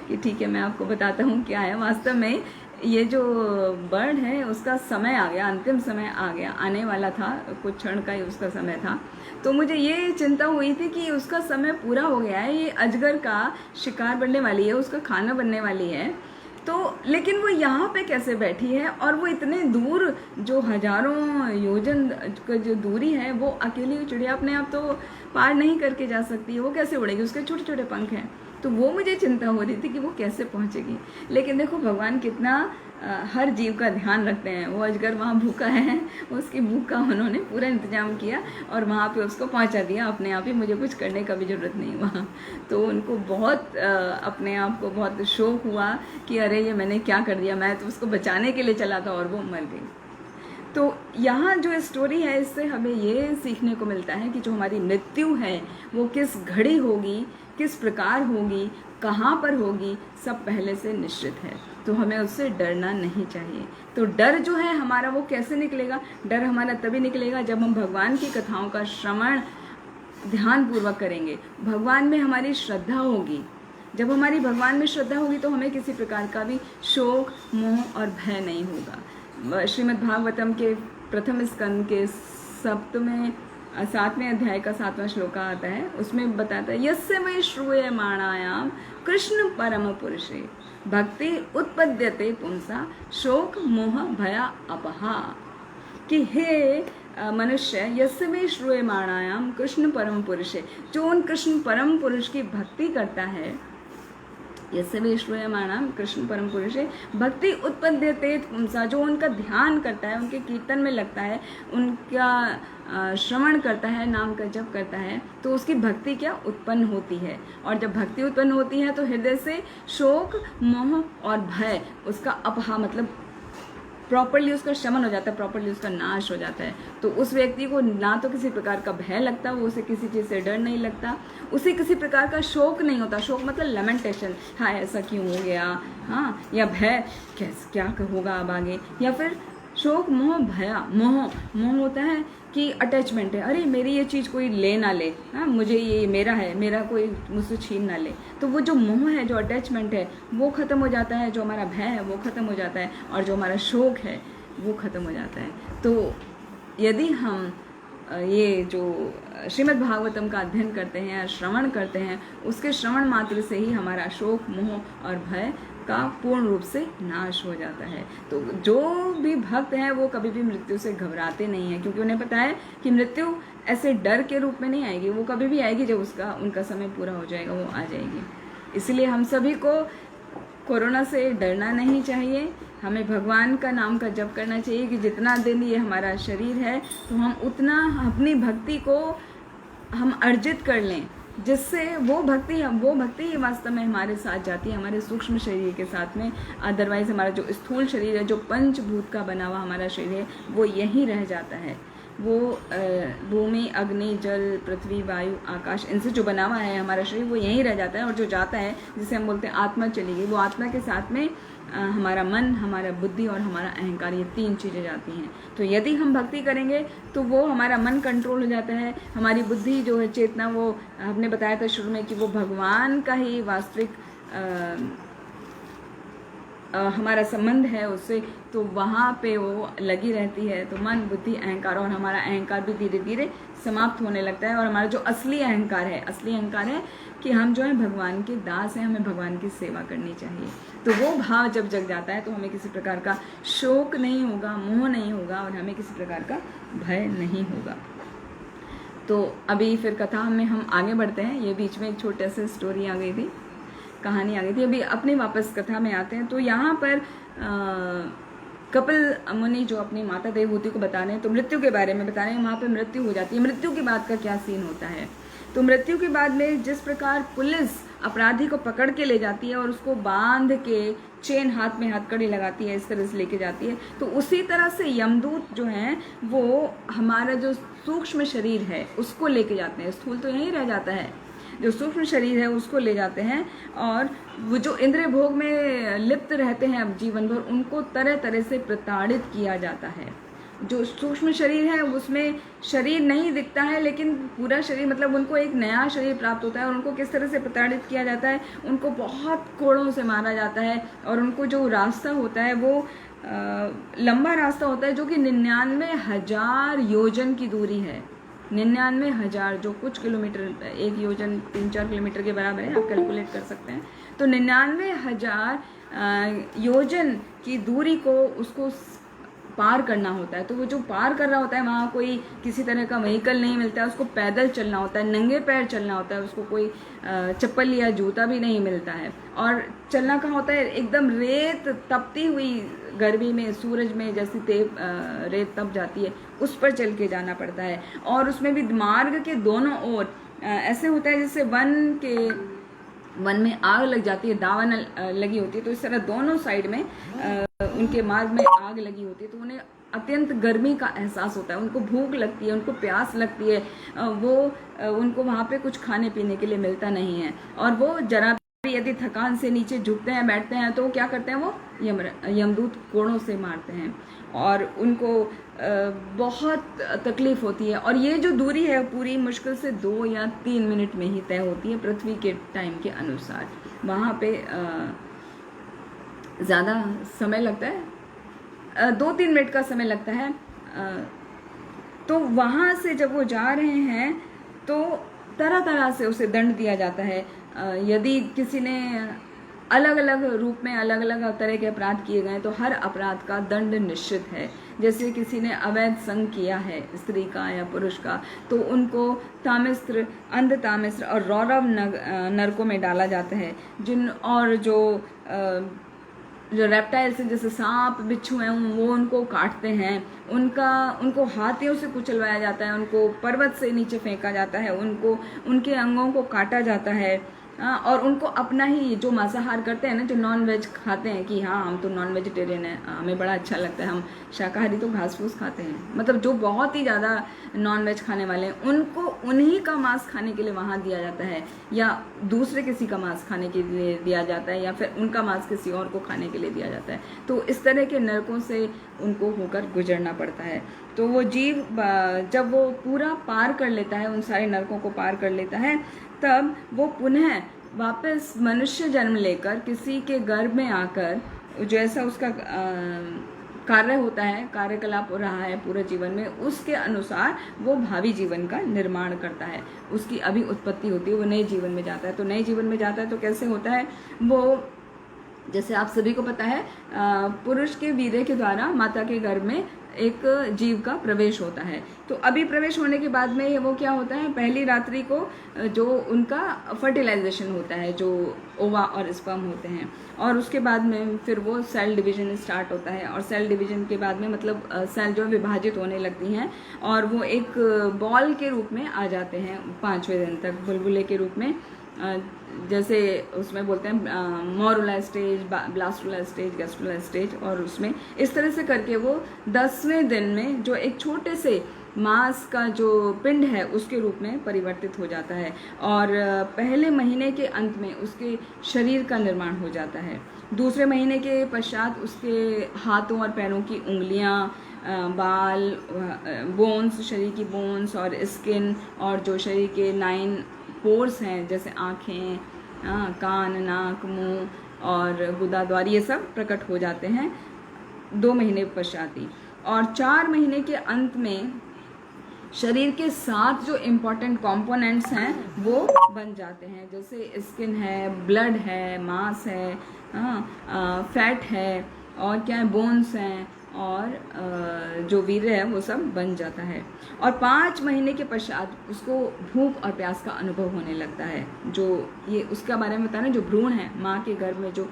कि ठीक है, मैं आपको बताता हूँ क्या है। वास्तव में ये जो बर्ड है उसका समय आ गया, अंतिम समय आ गया, आने वाला था, कुछ क्षण का ही उसका समय था। तो मुझे ये चिंता हुई थी कि उसका समय पूरा हो गया है, ये अजगर का शिकार बनने वाली है, उसका खाना बनने वाली है। तो लेकिन वो यहाँ पे कैसे बैठी है, और वो इतने दूर, जो हजारों योजन का जो दूरी है, वो अकेली चिड़िया अपने आप तो पार नहीं करके जा सकती है, वो कैसे उड़ेगी, उसके छोटे छोटे पंख हैं। तो वो मुझे चिंता हो रही थी कि वो कैसे पहुँचेगी। लेकिन देखो भगवान कितना हर जीव का ध्यान रखते हैं। वो अजगर वहाँ भूखा है, उसकी भूख का उन्होंने पूरा इंतजाम किया और वहाँ पे उसको पहुँचा दिया अपने आप ही, मुझे कुछ करने का भी ज़रूरत नहीं हुआ। तो उनको बहुत अपने आप को बहुत शौक हुआ कि अरे ये मैंने क्या कर दिया, मैं तो उसको बचाने के लिए चला था और वो मर गई। तो यहाँ जो स्टोरी है, इससे हमें ये सीखने को मिलता है कि जो हमारी मृत्यु है वो किस घड़ी होगी, किस प्रकार होगी, कहाँ पर होगी, सब पहले से निश्चित है। तो हमें उससे डरना नहीं चाहिए। तो डर जो है हमारा वो कैसे निकलेगा? डर हमारा तभी निकलेगा जब हम भगवान की कथाओं का श्रवण ध्यानपूर्वक करेंगे, भगवान में हमारी श्रद्धा होगी। जब हमारी भगवान में श्रद्धा होगी तो हमें किसी प्रकार का भी शोक, मोह और भय नहीं होगा। श्रीमद् भागवतम के प्रथम स्कंद के 7वें अध्याय का 7वां श्लोक आता है, उसमें बताता है, यस्य वै श्रूयमाणायाम कृष्ण परम पुरुषे भक्ति उत्पद्यते पुंसा शोक मोह भया अपहा। कि हे मनुष्य, यस्य वै श्रूयमाणायाम कृष्ण परम पुरुषे, जो उन कृष्ण परम पुरुष की भक्ति करता है, यस्य वै श्रूयमाणाम कृष्ण परम पुरुषे भक्ति उत्पद्यते पुंसा, जो उनका ध्यान करता है, उनके कीर्तन में लगता है, उनका श्रवण करता है, नाम का जप करता है, तो उसकी भक्ति क्या उत्पन्न होती है। और जब भक्ति उत्पन्न होती है तो हृदय से शोक, मोह और भय उसका अपहा, मतलब प्रॉपरली उसका शमन हो जाता है, प्रॉपरली उसका नाश हो जाता है। तो उस व्यक्ति को ना तो किसी प्रकार का भय लगता, वो उसे किसी चीज़ से डर नहीं लगता, उसे किसी प्रकार का शोक नहीं होता। शोक मतलब लेमेंटेशन, हाँ ऐसा क्यों हो गया, हाँ, या भय कैसे क्या होगा अब आगे, या फिर शोक, मोह, भया। मोह होता है कि अटैचमेंट है, अरे मेरी ये चीज़ कोई ले ना ले, हाँ मुझे ये मेरा है, मेरा कोई मुझसे छीन ना ले। तो वो जो मोह है, जो अटैचमेंट है, वो ख़त्म हो जाता है, जो हमारा भय है वो ख़त्म हो जाता है, और जो हमारा शोक है वो ख़त्म हो जाता है। तो यदि हम ये जो श्रीमद् भागवतम का अध्ययन करते हैं या श्रवण करते हैं, उसके श्रवण मात्र से ही हमारा शोक, मोह और भय का पूर्ण रूप से नाश हो जाता है। तो जो भी भक्त हैं वो कभी भी मृत्यु से घबराते नहीं हैं, क्योंकि उन्हें पता है कि मृत्यु ऐसे डर के रूप में नहीं आएगी, वो कभी भी आएगी जब उनका समय पूरा हो जाएगा, वो आ जाएगी। इसलिए हम सभी को कोरोना से डरना नहीं चाहिए, हमें भगवान का नाम का जप करना चाहिए कि जितना दिन ये हमारा शरीर है तो हम उतना अपनी भक्ति को हम अर्जित कर लें, जिससे वो भक्ति ही वास्तव में हमारे साथ जाती है, हमारे सूक्ष्म शरीर के साथ में। अदरवाइज हमारा जो स्थूल शरीर है, जो पंचभूत का बना हुआ हमारा शरीर है, वो यहीं रह जाता है। वो भूमि, अग्नि, जल, पृथ्वी, वायु, आकाश, इनसे जो बना हुआ है हमारा शरीर, वो यहीं रह जाता है। और जो जाता है, जिसे हम बोलते हैं आत्मा चली गई, वो आत्मा के साथ में हमारा मन, हमारा बुद्धि और हमारा अहंकार, ये 3 चीज़ें जाती हैं। तो यदि हम भक्ति करेंगे तो वो हमारा मन कंट्रोल हो जाता है, हमारी बुद्धि जो है, चेतना, वो हमने बताया था शुरू में कि वो भगवान का ही वास्तविक हमारा संबंध है उससे, तो वहाँ पे वो लगी रहती है। तो मन, बुद्धि, अहंकार, और हमारा अहंकार भी धीरे धीरे समाप्त होने लगता है। और हमारा जो असली अहंकार है कि हम जो है भगवान के दास हैं, हमें भगवान की सेवा करनी चाहिए। तो वो भाव जब जग जाता है तो हमें किसी प्रकार का शोक नहीं होगा, मोह नहीं होगा, और हमें किसी प्रकार का भय नहीं होगा। तो अभी फिर कथा में हम आगे बढ़ते हैं। ये बीच में एक छोटे से स्टोरी आ गई थी, कहानी आ गई थी। अभी अपने वापस कथा में आते हैं। तो यहाँ पर कपिल मुनि जो अपनी माता देवहूति को बता रहे हैं, तो मृत्यु के बारे में बता रहे हैं। वहाँ पे मृत्यु हो जाती है। मृत्यु के बाद का क्या सीन होता है? तो मृत्यु के बाद में जिस प्रकार पुलिस अपराधी को पकड़ के ले जाती है और उसको बांध के चेन हाथ में हथकड़ी लगाती है, इस तरह से लेके जाती है, तो उसी तरह से यमदूत जो हैं वो हमारा जो सूक्ष्म शरीर है उसको लेके जाते हैं। स्थूल तो यहीं रह जाता है, जो सूक्ष्म शरीर है उसको ले जाते हैं। और वो जो इंद्रिय भोग में लिप्त रहते हैं अब जीवन भर, उनको तरह तरह से प्रताड़ित किया जाता है। जो सूक्ष्म शरीर है उसमें शरीर नहीं दिखता है, लेकिन पूरा शरीर, मतलब उनको एक नया शरीर प्राप्त होता है। और उनको किस तरह से प्रताड़ित किया जाता है? उनको बहुत कोड़ों से मारा जाता है। और उनको जो रास्ता होता है वो लंबा रास्ता होता है, जो कि 99,000 योजन की दूरी है। 99,000, जो कुछ किलोमीटर, एक योजन 3-4 किलोमीटर के बराबर है, आप कैलकुलेट कर सकते हैं। तो 99,000 योजन की दूरी को उसको पार करना होता है। तो वो जो पार कर रहा होता है, वहाँ कोई किसी तरह का व्हीकल नहीं मिलता है, उसको पैदल चलना होता है, नंगे पैर चलना होता है, उसको कोई चप्पल या जूता भी नहीं मिलता है। और चलना कहाँ होता है? एकदम रेत तपती हुई गर्मी में, सूरज में जैसी रेत तप जाती है, उस पर चल के जाना पड़ता है। और उसमें भी मार्ग के दोनों ओर ऐसे होता है जैसे वन में आग लग जाती है, दावन लगी होती है, तो इस तरह दोनों साइड में उनके मार्ग में आग लगी होती है। तो उन्हें अत्यंत गर्मी का एहसास होता है, उनको भूख लगती है, उनको प्यास लगती है, उनको वहाँ पे कुछ खाने पीने के लिए मिलता नहीं है। और वो जरा भी यदि थकान से नीचे झुकते हैं, बैठते हैं, तो क्या करते हैं? वो यमदूत कोड़ों से मारते हैं और उनको बहुत तकलीफ होती है। और ये जो दूरी है पूरी मुश्किल से 2 या 3 मिनट में ही तय होती है पृथ्वी के टाइम के अनुसार। वहाँ पे ज़्यादा समय लगता है, 2-3 मिनट का समय लगता है। तो वहाँ से जब वो जा रहे हैं तो तरह तरह से उसे दंड दिया जाता है। यदि किसी ने अलग अलग रूप में अलग अलग तरह के अपराध किए गए, तो हर अपराध का दंड निश्चित है। जैसे किसी ने अवैध संग किया है स्त्री का या पुरुष का, तो उनको तामिस्त्र, अंधतामिस्त्र और रौरव नरकों में डाला जाता है। और जो रेप्टाइल से, जैसे सांप बिच्छू हैं, वो उनको काटते हैं, उनको हाथियों से कुचलवाया जाता है, उनको पर्वत से नीचे फेंका जाता है, उनके अंगों को काटा जाता है। और उनको अपना ही, जो मांसाहार करते हैं ना, जो नॉन वेज खाते हैं कि हाँ हम तो नॉन वेजिटेरियन है, हमें बड़ा अच्छा लगता है, हम शाकाहारी तो घास फूस खाते हैं, मतलब जो बहुत ही ज़्यादा नॉन वेज खाने वाले हैं, उनको उन्हीं का मांस खाने के लिए वहाँ दिया जाता है, या दूसरे किसी का मांस खाने के लिए दिया जाता है, या फिर उनका मांस किसी और को खाने के लिए दिया जाता है। तो इस तरह के नरकों से उनको होकर गुजरना पड़ता है। तो वो जीव जब वो पूरा पार कर लेता है, उन सारे नरकों को पार कर लेता है, तब वो पुनः वापस मनुष्य जन्म लेकर किसी के गर्भ में आकर, जैसा उसका कार्य होता है, कार्यकलाप हो रहा है पूरे जीवन में, उसके अनुसार वो भावी जीवन का निर्माण करता है। उसकी अभी उत्पत्ति होती है, वो नए जीवन में जाता है। तो नए जीवन में जाता है तो कैसे होता है? वो, जैसे आप सभी को पता है, पुरुष के वीर्य के द्वारा माता के गर्भ में एक जीव का प्रवेश होता है। तो अभी प्रवेश होने के बाद में वो क्या होता है? पहली रात्रि को जो उनका फर्टिलाइजेशन होता है, जो ओवा और स्पर्म होते हैं, और उसके बाद में फिर वो सेल डिवीजन स्टार्ट होता है। और सेल डिवीजन के बाद में मतलब सेल जो विभाजित होने लगती हैं, और वो एक बॉल के रूप में आ जाते हैं 5वें दिन तक, बुलबुले के रूप में। जैसे उसमें बोलते हैं morula stage, blastula stage, gastrula stage, और उसमें इस तरह से करके वो 10वें दिन में जो एक छोटे से मांस का जो पिंड है उसके रूप में परिवर्तित हो जाता है और पहले महीने के अंत में उसके शरीर का निर्माण हो जाता है। दूसरे महीने के पश्चात उसके हाथों और पैरों की उंगलियां, बाल, बोन्स, शरीर की बोन्स और स्किन और जो शरीर के 9 पोर्स हैं जैसे आँखें, कान, नाक, मुंह और गुदाद्वार, ये सब प्रकट हो जाते हैं 2 महीने पश्चात ही। और 4 महीने के अंत में शरीर के 7 जो इम्पोर्टेंट कंपोनेंट्स हैं वो बन जाते हैं, जैसे स्किन है, ब्लड है, मांस है, फैट है और क्या है, बोन्स हैं और जो वीर्य है वो सब बन जाता है। और 5 महीने के पश्चात उसको भूख और प्यास का अनुभव होने लगता है। जो ये उसका बारे में बताना, जो भ्रूण है, माँ के गर्भ में जो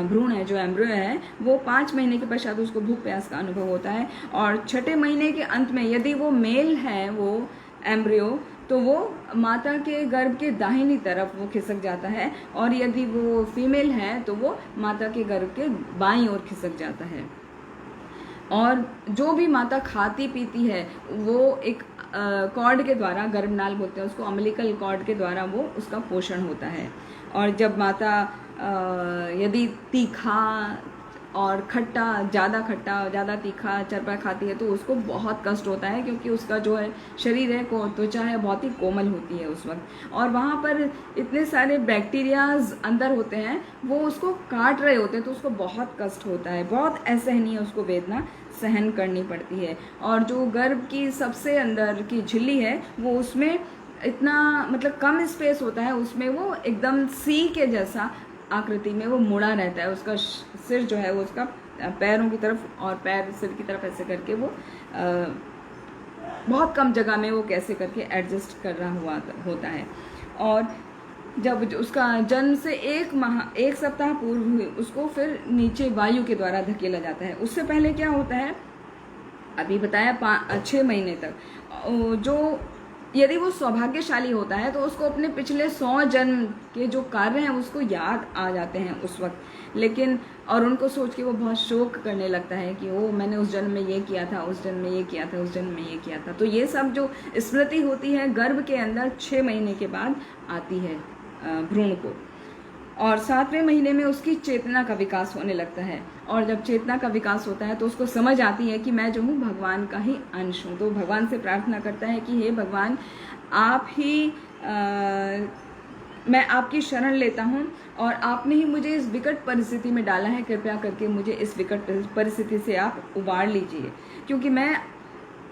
भ्रूण है, जो एम्ब्रियो है, वो 5 महीने के पश्चात उसको भूख प्यास का अनुभव होता है। और 6ठे महीने के अंत में यदि वो मेल है वो एम्ब्रियो, तो वो माता के गर्भ के दाहिनी तरफ वो खिसक जाता है और यदि वो फीमेल है तो वो माता के गर्भ के बाईं ओर खिसक जाता है। और जो भी माता खाती पीती है वो एक कॉर्ड के द्वारा, गर्भनाल बोलते हैं उसको, अम्बिलिकल कॉर्ड के द्वारा वो उसका पोषण होता है। और जब माता यदि तीखा और खट्टा, ज़्यादा तीखा चरपा खाती है तो उसको बहुत कष्ट होता है, क्योंकि उसका जो है शरीर है, त्वचा है, बहुत ही कोमल होती है उस वक्त, और वहाँ पर इतने सारे बैक्टीरियाज अंदर होते हैं, वो उसको काट रहे होते हैं, तो उसको बहुत कष्ट होता है, बहुत असहनीय उसको वेदना सहन करनी पड़ती है। और जो गर्भ की सबसे अंदर की झिल्ली है वो उसमें इतना मतलब कम स्पेस होता है, उसमें वो एकदम सी के जैसा आकृति में वो मुड़ा रहता है। उसका सिर जो है वो उसका पैरों की तरफ और पैर सिर की तरफ ऐसे करके वो बहुत कम जगह में वो कैसे करके एडजस्ट कर रहा हुआ होता है। और जब उसका जन्म से 1 सप्ताह पूर्व उसको फिर नीचे वायु के द्वारा धकेला जाता है। उससे पहले क्या होता है, अभी बताया 6 महीने तक जो यदि वो सौभाग्यशाली होता है तो उसको अपने पिछले 100 जन्म के जो कार्य हैं उसको याद आ जाते हैं उस वक्त, लेकिन और उनको सोच के वो बहुत शोक करने लगता है कि ओ मैंने उस जन्म में ये किया था, उस जन्म में ये किया था, उस जन्म में ये किया था। तो ये सब जो स्मृति होती है गर्भ के अंदर 6 महीने के बाद आती है भ्रूण को। और 7वें महीने में उसकी चेतना का विकास होने लगता है, और जब चेतना का विकास होता है तो उसको समझ आती है कि मैं जो हूँ भगवान का ही अंश हूँ। तो भगवान से प्रार्थना करता है कि हे भगवान, आप ही मैं आपकी शरण लेता हूँ और आपने ही मुझे इस विकट परिस्थिति में डाला है, कृपया करके मुझे इस विकट परिस्थिति से आप उबार लीजिए, क्योंकि मैं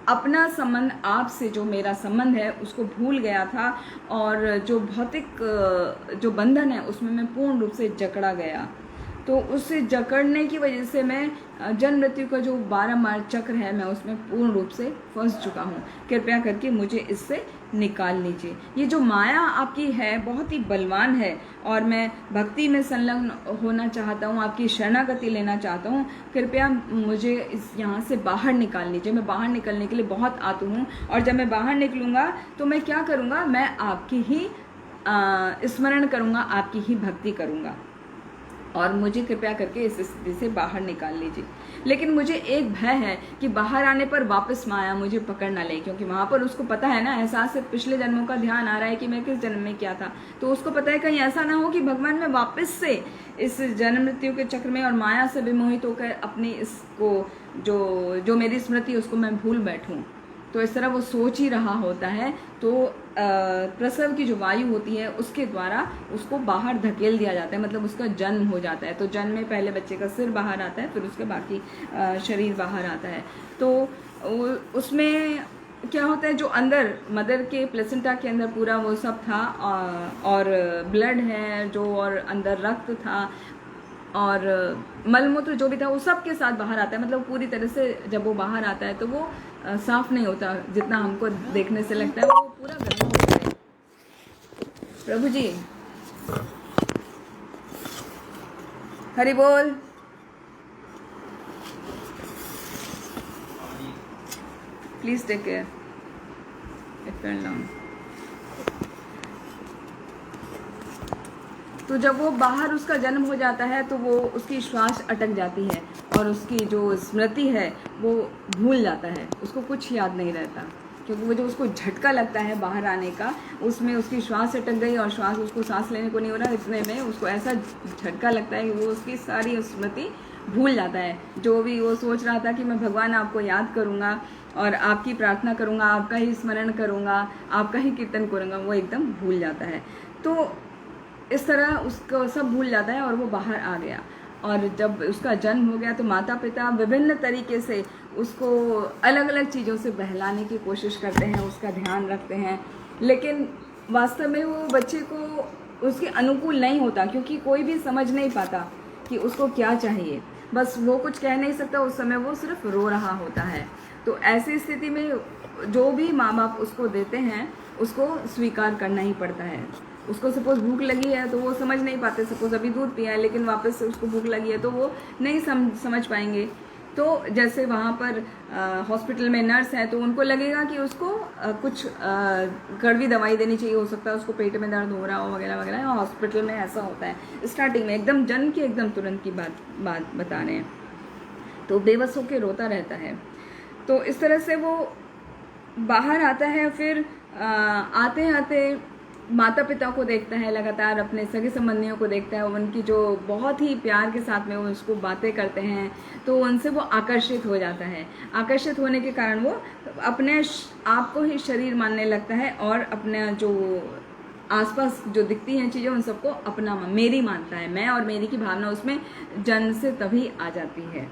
अपना संबंध आपसे, जो मेरा संबंध है उसको भूल गया था, और जो भौतिक जो बंधन है उसमें मैं पूर्ण रूप से जकड़ा गया। तो उससे जकड़ने की वजह से मैं जन्म मृत्यु का जो बारंबार चक्र है मैं उसमें पूर्ण रूप से फंस चुका हूँ। कृपया करके मुझे इससे निकाल लीजिए। ये जो माया आपकी है बहुत ही बलवान है, और मैं भक्ति में संलग्न होना चाहता हूँ, आपकी शरणागति लेना चाहता हूँ। कृपया मुझे इस यहाँ से बाहर निकाल लीजिए। मैं बाहर निकलने के लिए बहुत आतुर हूँ, और जब मैं बाहर निकलूँगा तो मैं क्या करूँगा, मैं आपकी ही स्मरण करूँगा, आपकी ही भक्ति करूँगा, और मुझे कृपया करके इस स्थिति से बाहर निकाल लीजिए। लेकिन मुझे एक भय है कि बाहर आने पर वापस माया मुझे पकड़ ना ले, क्योंकि वहाँ पर उसको पता है ना, एहसास है, पिछले जन्मों का ध्यान आ रहा है कि मैं किस जन्म में क्या था। तो उसको पता है कहीं ऐसा ना हो कि भगवान मैं वापस से इस जन्म मृत्यु के चक्र में और माया से विमोहित होकर अपनी इसको जो मेरी स्मृति उसको मैं भूल बैठूँ। तो इस तरह वो सोच ही रहा होता है। तो प्रसव की जो वायु होती है उसके द्वारा उसको बाहर धकेल दिया जाता है, मतलब उसका जन्म हो जाता है। तो जन्म में पहले बच्चे का सिर बाहर आता है, फिर उसके बाकी शरीर बाहर आता है। तो उसमें क्या होता है, जो अंदर मदर के प्लेसेंटा के अंदर पूरा वो सब था, और ब्लड है जो, और अंदर रक्त था, और मलमूत्र जो भी था वो सब के साथ बाहर आता है। मतलब पूरी तरह से जब वो बाहर आता है तो वो साफ नहीं होता, जितना हमको देखने से लगता है, वो पूरा गंदा होता है। प्रभु जी हरि बोल। Please take care, it fell down. तो जब वो बाहर उसका जन्म हो जाता है तो वो उसकी श्वास अटक जाती है, और उसकी जो स्मृति है वो भूल जाता है, उसको कुछ याद नहीं रहता। क्योंकि वो जो उसको झटका लगता है बाहर आने का, उसमें उसकी श्वास अटक गई और श्वास उसको सांस लेने को नहीं हो रहा, इतने में उसको ऐसा झटका लगता है कि वो उसकी सारी स्मृति भूल जाता है। जो भी वो सोच रहा था कि मैं भगवान आपको याद करूँगा और आपकी प्रार्थना करूँगा, आपका ही स्मरण करूँगा, आपका ही कीर्तन करूँगा, वो एकदम भूल जाता है। तो इस तरह उसको सब भूल जाता है और वो बाहर आ गया। और जब उसका जन्म हो गया तो माता पिता विभिन्न तरीके से उसको अलग अलग चीज़ों से बहलाने की कोशिश करते हैं, उसका ध्यान रखते हैं, लेकिन वास्तव में वो बच्चे को उसके अनुकूल नहीं होता, क्योंकि कोई भी समझ नहीं पाता कि उसको क्या चाहिए। बस वो कुछ कह नहीं सकता, उस समय वो सिर्फ रो रहा होता है। तो ऐसी स्थिति में जो भी माँ बाप उसको देते हैं उसको स्वीकार करना ही पड़ता है। उसको सपोज भूख लगी है तो वो समझ नहीं पाते, सपोज अभी दूध पिया है लेकिन वापस से उसको भूख लगी है तो वो नहीं समझ पाएंगे। तो जैसे वहाँ पर हॉस्पिटल में नर्स है तो उनको लगेगा कि उसको कुछ कड़वी दवाई देनी चाहिए, हो सकता है उसको पेट में दर्द हो रहा हो वगैरह वगैरह। और हॉस्पिटल में ऐसा होता है स्टार्टिंग में, एकदम जन्म की एकदम तुरंत की बात बता रहे हैं। तो बेबस होकर रोता रहता है। तो इस तरह से वो बाहर आता है। फिर आते आते माता पिता को देखता है, लगातार अपने सगे संबंधियों को देखता है, उनकी जो बहुत ही प्यार के साथ में वो उसको बातें करते हैं तो उनसे वो आकर्षित हो जाता है। आकर्षित होने के कारण वो अपने आप को ही शरीर मानने लगता है और अपने जो आसपास जो दिखती हैं चीज़ें उन सबको अपना मेरी मानता है। मैं और मेरी की भावना उसमें जन्म से तभी आ जाती है।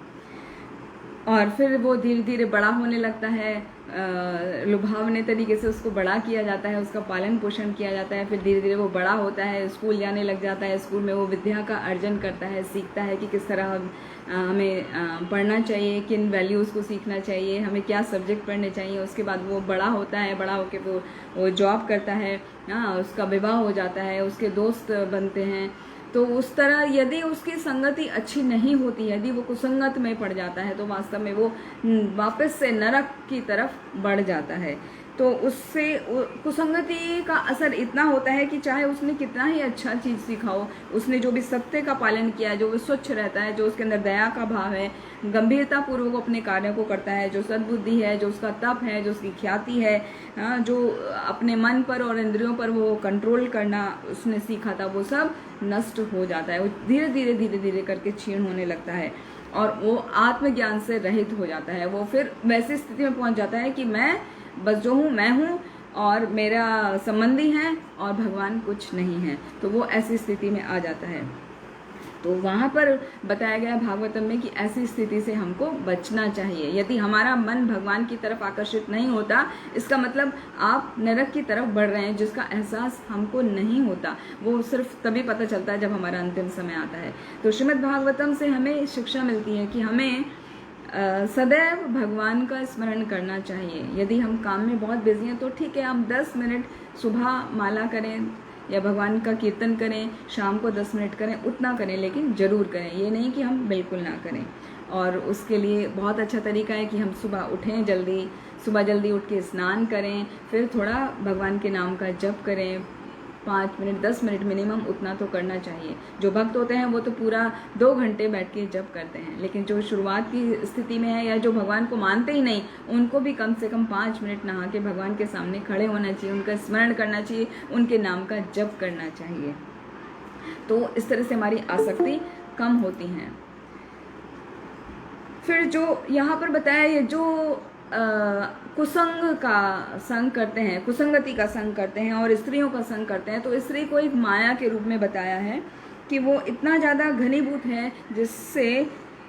और फिर वो धीरे धीरे बड़ा होने लगता है, लुभावने तरीके से उसको बड़ा किया जाता है, उसका पालन पोषण किया जाता है। फिर धीरे धीरे वो बड़ा होता है, स्कूल जाने लग जाता है। स्कूल में वो विद्या का अर्जन करता है, सीखता है कि किस तरह हमें पढ़ना चाहिए, किन वैल्यूज़ को सीखना चाहिए, हमें क्या सब्जेक्ट पढ़ने चाहिए। उसके बाद वो बड़ा होता है, बड़ा होकर वो जॉब करता है, उसका विवाह हो जाता है, उसके दोस्त बनते हैं। तो उस तरह यदि उसकी संगति अच्छी नहीं होती, यदि वो कुसंगत में पड़ जाता है तो वास्तव में वो वापस से नरक की तरफ बढ़ जाता है। तो उससे कुसंगति का असर इतना होता है कि चाहे उसने कितना ही अच्छा चीज़ सीखा हो, उसने जो भी सत्य का पालन किया है, जो वो स्वच्छ रहता है, जो उसके अंदर दया का भाव है, गंभीरता पूर्वक अपने कार्यों को करता है, जो सद्बुद्धि है, जो उसका तप है, जो उसकी ख्याति है, जो अपने मन पर और इंद्रियों पर वो कंट्रोल करना उसने सीखा था, वो सब नष्ट हो जाता है। वो धीरे धीरे धीरे धीरे करके क्षीण होने लगता है और वो आत्मज्ञान से रहित हो जाता है। वो फिर वैसी स्थिति में पहुंच जाता है कि मैं बस जो हूँ मैं हूँ और मेरा संबंधी हैं और भगवान कुछ नहीं है। तो वो ऐसी स्थिति में आ जाता है। तो वहाँ पर बताया गया भागवतम में कि ऐसी स्थिति से हमको बचना चाहिए। यदि हमारा मन भगवान की तरफ आकर्षित नहीं होता, इसका मतलब आप नरक की तरफ बढ़ रहे हैं, जिसका एहसास हमको नहीं होता। वो सिर्फ तभी पता चलता है जब हमारा अंतिम समय आता है। तो श्रीमद् भागवतम से हमें शिक्षा मिलती है कि हमें सदैव भगवान का स्मरण करना चाहिए। यदि हम काम में बहुत बिजी हैं तो ठीक है, हम 10 मिनट सुबह माला करें या भगवान का कीर्तन करें, शाम को 10 मिनट करें, उतना करें, लेकिन ज़रूर करें। ये नहीं कि हम बिल्कुल ना करें। और उसके लिए बहुत अच्छा तरीका है कि हम सुबह उठें, सुबह जल्दी उठ के स्नान करें, फिर थोड़ा भगवान के नाम का जप करें, 5 मिनट 10 मिनट मिनिमम, उतना तो करना चाहिए। जो भक्त होते हैं वो तो पूरा 2 घंटे बैठ के जप करते हैं, लेकिन जो शुरुआत की स्थिति में है या जो भगवान को मानते ही नहीं, उनको भी कम से कम 5 मिनट नहा के भगवान के सामने खड़े होना चाहिए, उनका स्मरण करना चाहिए, उनके नाम का जप करना चाहिए। तो इस तरह से हमारी आसक्ति कम होती है। फिर जो यहाँ पर बताया, ये जो कुसंग का संग करते हैं, कुसंगति का संग करते हैं और स्त्रियों का संग करते हैं, तो स्त्री को एक माया के रूप में बताया है कि वो इतना ज़्यादा घनीभूत है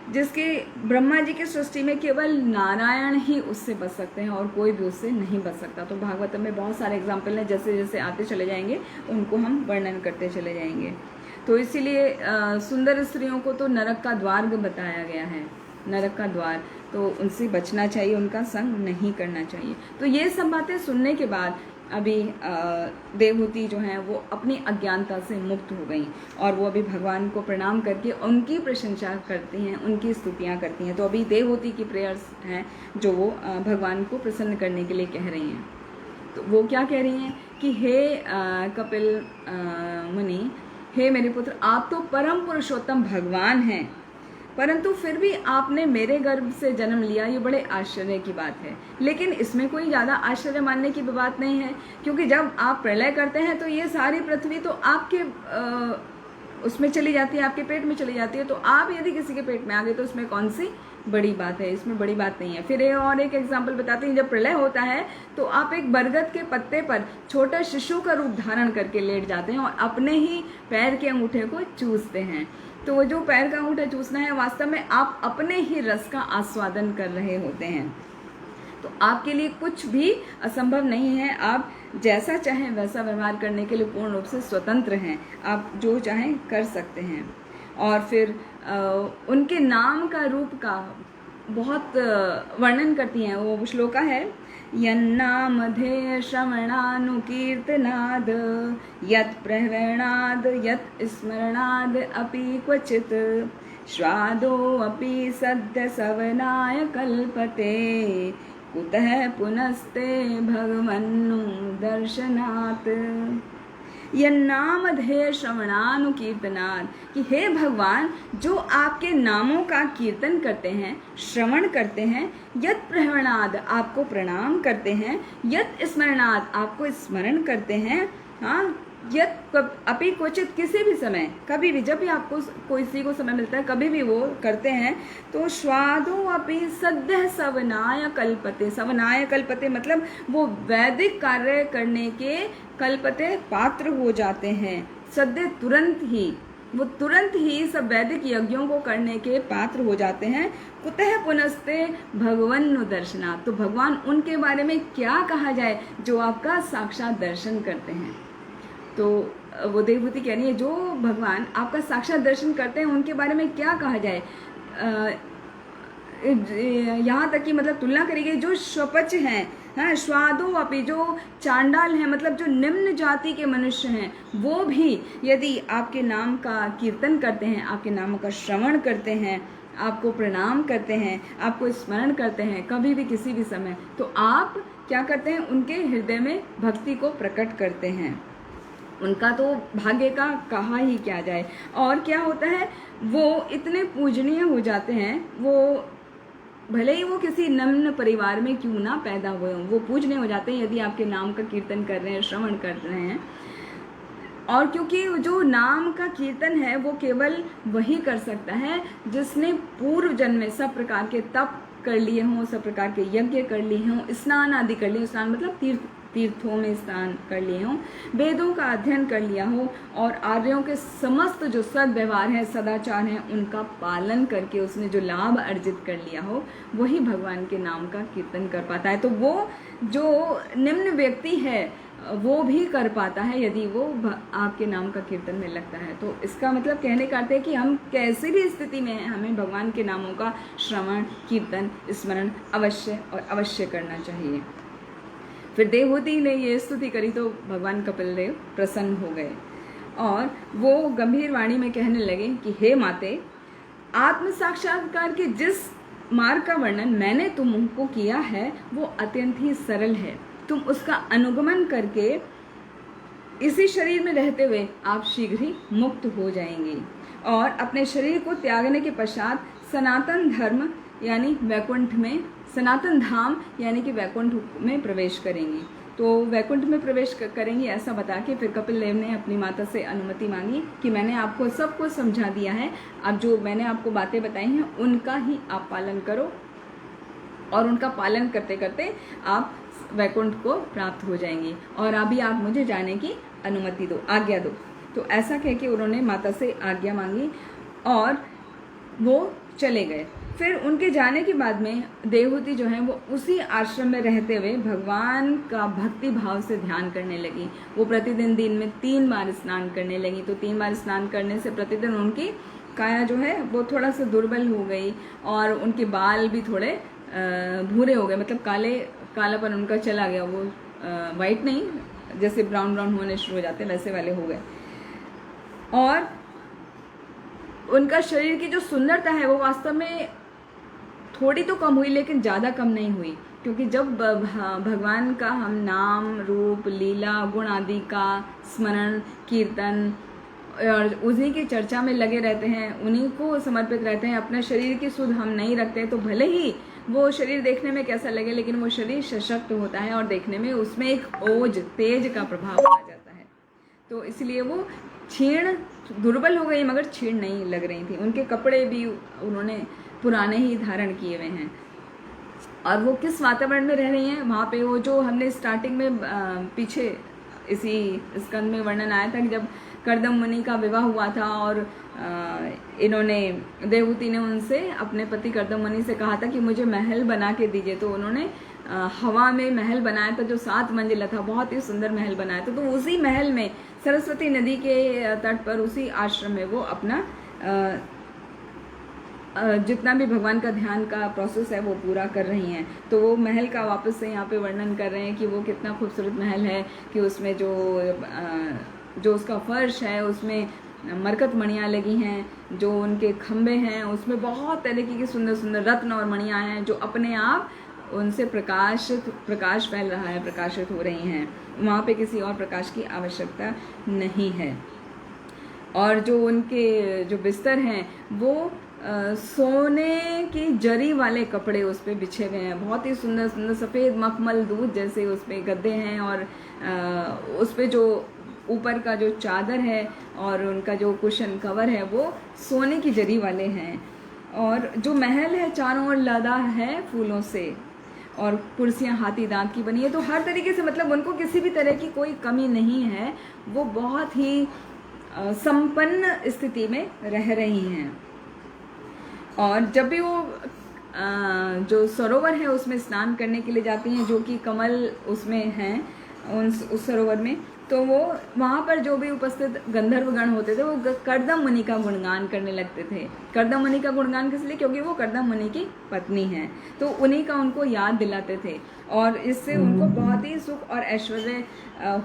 जिसके ब्रह्मा जी की सृष्टि में केवल नारायण ही उससे बच सकते हैं और कोई भी उससे नहीं बच सकता। तो भागवत में बहुत सारे एग्जाम्पल हैं, जैसे जैसे आते चले जाएंगे उनको हम वर्णन करते चले जाएंगे। तो इसीलिए सुंदर स्त्रियों को तो नरक का द्वार बताया गया है, नरक का द्वार, तो उनसे बचना चाहिए, उनका संग नहीं करना चाहिए। तो ये सब बातें सुनने के बाद अभी देवहूति जो हैं वो अपनी अज्ञानता से मुक्त हो गई और वो अभी भगवान को प्रणाम करके उनकी प्रशंसा करती हैं, उनकी स्तुतियाँ करती हैं। तो अभी देवहूति की प्रेयर्स हैं जो वो भगवान को प्रसन्न करने के लिए कह रही हैं। तो वो क्या कह रही हैं कि हे कपिल मुनि, हे मेरे पुत्र, आप तो परम पुरुषोत्तम भगवान हैं, परंतु फिर भी आपने मेरे गर्भ से जन्म लिया, ये बड़े आश्चर्य की बात है। लेकिन इसमें कोई ज़्यादा आश्चर्य मानने की बात नहीं है, क्योंकि जब आप प्रलय करते हैं तो ये सारी पृथ्वी तो आपके उसमें चली जाती है, आपके पेट में चली जाती है। तो आप यदि किसी के पेट में आ गए तो उसमें कौन सी बड़ी बात है, इसमें बड़ी बात नहीं है। फिर और एक एग्जाम्पल बताते हैं, जब प्रलय होता है तो आप एक बरगद के पत्ते पर छोटा शिशु का रूप धारण करके लेट जाते हैं और अपने ही पैर के अंगूठे को चूसते हैं। तो वो जो पैर का अंगूठा चूसना है, वास्तव में आप अपने ही रस का आस्वादन कर रहे होते हैं। तो आपके लिए कुछ भी असंभव नहीं है, आप जैसा चाहें वैसा व्यवहार करने के लिए पूर्ण रूप से स्वतंत्र हैं, आप जो चाहें कर सकते हैं। और फिर उनके नाम का रूप का बहुत वर्णन करती हैं। वो श्लोका है, यन्नामधेय श्रवणानुकीर्तनाद यत् प्रहरणाद यत् स्मरणाद अपि क्वचित् श्रादो अपि सद्य सवनाय कल्पते कुतः पुनस्ते भगवन्नु दर्शनात्। यन्नामधेय श्रवणानुकीर्तनात्, कि हे भगवान, जो आपके नामों का कीर्तन करते हैं, श्रवण करते हैं, यत् प्रहरणाद आपको प्रणाम करते हैं, यत् स्मरणाद आपको स्मरण करते हैं, हाँ, यत् अपि क्वचित किसी भी समय, कभी भी, जब भी आपको किसी को समय मिलता है कभी भी वो करते हैं, तो स्वादो अपि सद्य सवनाय कल्पते। सवनाय कल्पते मतलब वो वैदिक कार्य करने के कल्पते पात्र हो जाते हैं। सद्य तुरंत ही, वो तुरंत ही सब वैदिक यज्ञों को करने के पात्र हो जाते हैं। कुतः पुनस्ते भगवन्नु दर्शनात्, तो भगवान उनके बारे में क्या कहा जाए जो आपका साक्षात दर्शन करते हैं। तो वो देवभूति कह रही है, जो भगवान आपका साक्षात दर्शन करते हैं उनके बारे में क्या कहा जाए। यहाँ तक कि मतलब तुलना करी गई, जो स्वपच हैं, हाँ, स्वादो अपि, जो चांडाल हैं, मतलब जो निम्न जाति के मनुष्य हैं, वो भी यदि आपके नाम का कीर्तन करते हैं, आपके नाम का श्रवण करते हैं, आपको प्रणाम करते हैं, आपको स्मरण करते हैं कभी भी किसी भी समय, तो आप क्या करते हैं, उनके हृदय में भक्ति को प्रकट करते हैं। उनका तो भाग्य का कहा ही क्या जाए। और क्या होता है, वो इतने पूजनीय हो जाते हैं, वो भले ही वो किसी निम्न परिवार में क्यों ना पैदा हुए हों, वो पूजनीय हो जाते हैं यदि आपके नाम का कीर्तन कर रहे हैं, श्रवण कर रहे हैं। और क्योंकि जो नाम का कीर्तन है वो केवल वही कर सकता है जिसने पूर्व जन्म में सब प्रकार के तप कर लिए हों, सब प्रकार के यज्ञ कर लिए हों, स्नान आदि कर लिए, स्नान मतलब तीर्थों में स्नान कर लिए हों, वेदों का अध्ययन कर लिया हो और आर्यों के समस्त जो सद्व्यवहार है, सदाचार हैं, उनका पालन करके उसने जो लाभ अर्जित कर लिया हो, वही भगवान के नाम का कीर्तन कर पाता है। तो वो जो निम्न व्यक्ति है वो भी कर पाता है यदि वो आपके नाम का कीर्तन में लगता है। तो इसका मतलब कहने का अर्थ है कि हम कैसी भी स्थिति में हैं, हमें भगवान के नामों का श्रवण, कीर्तन, स्मरण अवश्य और अवश्य करना चाहिए। फिर देवहूति ने ये स्तुति करी तो भगवान कपिल देव प्रसन्न हो गए और वो गंभीर वाणी में कहने लगे कि हे माते, आत्म साक्षात्कार के जिस मार्ग का वर्णन मैंने तुमको किया है वो अत्यंत ही सरल है। तुम उसका अनुगमन करके इसी शरीर में रहते हुए आप शीघ्र ही मुक्त हो जाएंगे और अपने शरीर को त्यागने के पश्चात सनातन धर्म यानी वैकुंठ में, सनातन धाम यानी कि वैकुंठ में प्रवेश करेंगी। तो वैकुंठ में प्रवेश करेंगी ऐसा बता के फिर कपिल देव ने अपनी माता से अनुमति मांगी कि मैंने आपको सब कुछ समझा दिया है, अब जो मैंने आपको बातें बताई हैं उनका ही आप पालन करो और उनका पालन करते करते आप वैकुंठ को प्राप्त हो जाएंगी और अभी आप मुझे जाने की अनुमति दो, आज्ञा दो। तो ऐसा कह के उन्होंने माता से आज्ञा मांगी और वो चले गए। फिर उनके जाने के बाद में देवहूति जो है वो उसी आश्रम में रहते हुए भगवान का भक्ति भाव से ध्यान करने लगी। वो प्रतिदिन दिन में 3 बार स्नान करने लगी। तो 3 बार स्नान करने से प्रतिदिन उनकी काया जो है वो थोड़ा सा दुर्बल हो गई और उनके बाल भी थोड़े भूरे हो गए, मतलब कालापन उनका चला गया। वो वाइट नहीं, जैसे ब्राउन ब्राउन होने शुरू हो जाते वैसे वाले हो गए और उनका शरीर की जो सुंदरता है वो वास्तव में थोड़ी तो कम हुई लेकिन ज़्यादा कम नहीं हुई, क्योंकि जब भगवान का हम नाम, रूप, लीला, गुण आदि का स्मरण, कीर्तन और उन्हीं की चर्चा में लगे रहते हैं, उन्हीं को समर्पित रहते हैं। अपना शरीर की सुध हम नहीं रखते तो भले ही वो शरीर देखने में कैसा लगे, लेकिन वो शरीर सशक्त होता है और देखने में उसमें एक ओज, तेज का प्रभाव आ जाता है। तो इसलिए वो क्षीण, दुर्बल हो गई मगर क्षीण नहीं लग रही थी। उनके कपड़े भी उन्होंने पुराने ही धारण किए हुए हैं। और वो किस वातावरण में रह रही हैं, वहाँ पे वो जो हमने स्टार्टिंग में पीछे इसी स्कंद में वर्णन आया था कि जब कर्दम मुनि का विवाह हुआ था और इन्होंने, देवहूति ने उनसे, अपने पति कर्दम मुनि से कहा था कि मुझे महल बना के दीजिए। तो उन्होंने हवा में महल बनाया था जो 7 मंजिला था, बहुत ही सुंदर महल बनाया था। तो उसी महल में सरस्वती नदी के तट पर, उसी आश्रम में वो अपना जितना भी भगवान का ध्यान का प्रोसेस है वो पूरा कर रही हैं। तो वो महल का वापस से यहाँ पे वर्णन कर रहे हैं कि वो कितना खूबसूरत महल है, कि उसमें जो उसका फर्श है उसमें मरकत मणियाँ लगी हैं, जो उनके खम्भे हैं उसमें बहुत तरीके की सुंदर सुंदर रत्न और मणियाँ हैं जो अपने आप उनसे प्रकाश फैल रहा है, प्रकाशित हो रही हैं। वहाँ पे किसी और प्रकाश की आवश्यकता नहीं है। और जो उनके जो बिस्तर हैं वो सोने की जरी वाले कपड़े उस पर बिछे हुए हैं, बहुत ही सुंदर सुंदर सफ़ेद मखमल दूध जैसे उस पर गद्दे हैं। और उस पर जो ऊपर का जो चादर है और उनका जो कुशन कवर है वो सोने की जरी वाले हैं। और जो महल है चारों ओर लदा है फूलों से, और कुर्सियां हाथी दांत की बनी है। तो हर तरीके से मतलब उनको किसी भी तरह की कोई कमी नहीं है, वो बहुत ही संपन्न स्थिति में रह रही हैं। और जब भी वो जो सरोवर है उसमें स्नान करने के लिए जाती हैं, जो कि कमल उसमें हैं उस सरोवर में, तो वो वहाँ पर जो भी उपस्थित गंधर्वगण होते थे वो कर्दम मुनि का गुणगान करने लगते थे। कर्दम मुनि का गुणगान किस लिए? क्योंकि वो कर्दम मुनि की पत्नी हैं, तो उन्हीं का उनको याद दिलाते थे। और इससे उनको बहुत ही सुख और ऐश्वर्य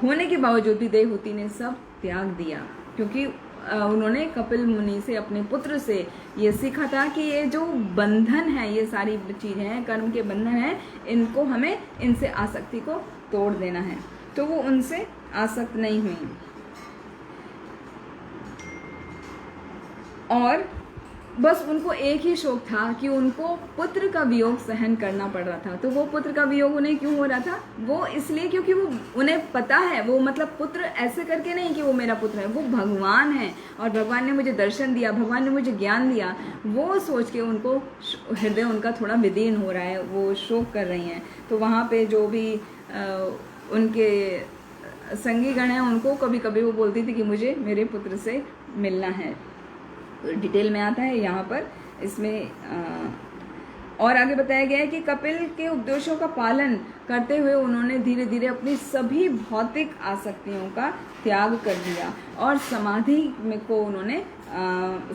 होने के बावजूद भी देवहूति ने सब त्याग दिया, क्योंकि उन्होंने कपिल मुनि से, अपने पुत्र से ये सीखा था कि ये जो बंधन है, ये सारी चीज़ें हैं, कर्म के बंधन हैं, इनको हमें, इनसे आसक्ति को तोड़ देना है। तो वो उनसे आसक्त नहीं हुई। और बस उनको एक ही शोक था कि उनको पुत्र का वियोग सहन करना पड़ रहा था। तो वो पुत्र का वियोग उन्हें क्यों हो रहा था? वो इसलिए क्योंकि वो, उन्हें पता है, वो मतलब पुत्र ऐसे करके नहीं कि वो मेरा पुत्र है, वो भगवान है और भगवान ने मुझे दर्शन दिया, भगवान ने मुझे ज्ञान दिया, वो सोच के उनको हृदय उनका थोड़ा विदीर्ण हो रहा है, वो शोक कर रही हैं। तो वहाँ पे जो भी उनके संगी गण हैं उनको कभी कभी वो बोलती थी कि मुझे मेरे पुत्र से मिलना है। तो डिटेल में आता है यहाँ पर इसमें। और आगे बताया गया है कि कपिल के उपदेशों का पालन करते हुए उन्होंने धीरे धीरे अपनी सभी भौतिक आसक्तियों का त्याग कर दिया और समाधि में को उन्होंने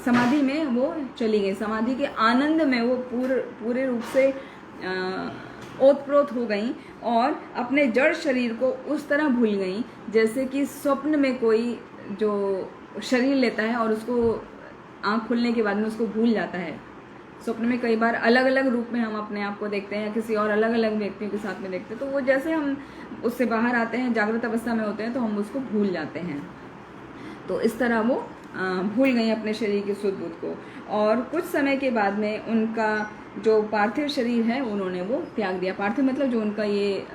समाधि में वो चली गई। समाधि के आनंद में वो पूरे रूप से ओतप्रोत हो गई और अपने जड़ शरीर को उस तरह भूल गई जैसे कि स्वप्न में कोई जो शरीर लेता है और उसको आँख खुलने के बाद में उसको भूल जाता है। स्वप्न में कई बार अलग अलग रूप में हम अपने आप को देखते हैं या किसी और अलग अलग व्यक्तियों के साथ में देखते हैं, तो वो जैसे हम उससे बाहर आते हैं, जागृत अवस्था में होते हैं, तो हम उसको भूल जाते हैं। तो इस तरह वो भूल गई अपने शरीर की सुध बुध को। और कुछ समय के बाद में उनका जो पार्थिव शरीर है उन्होंने वो त्याग दिया। पार्थिव मतलब जो उनका ये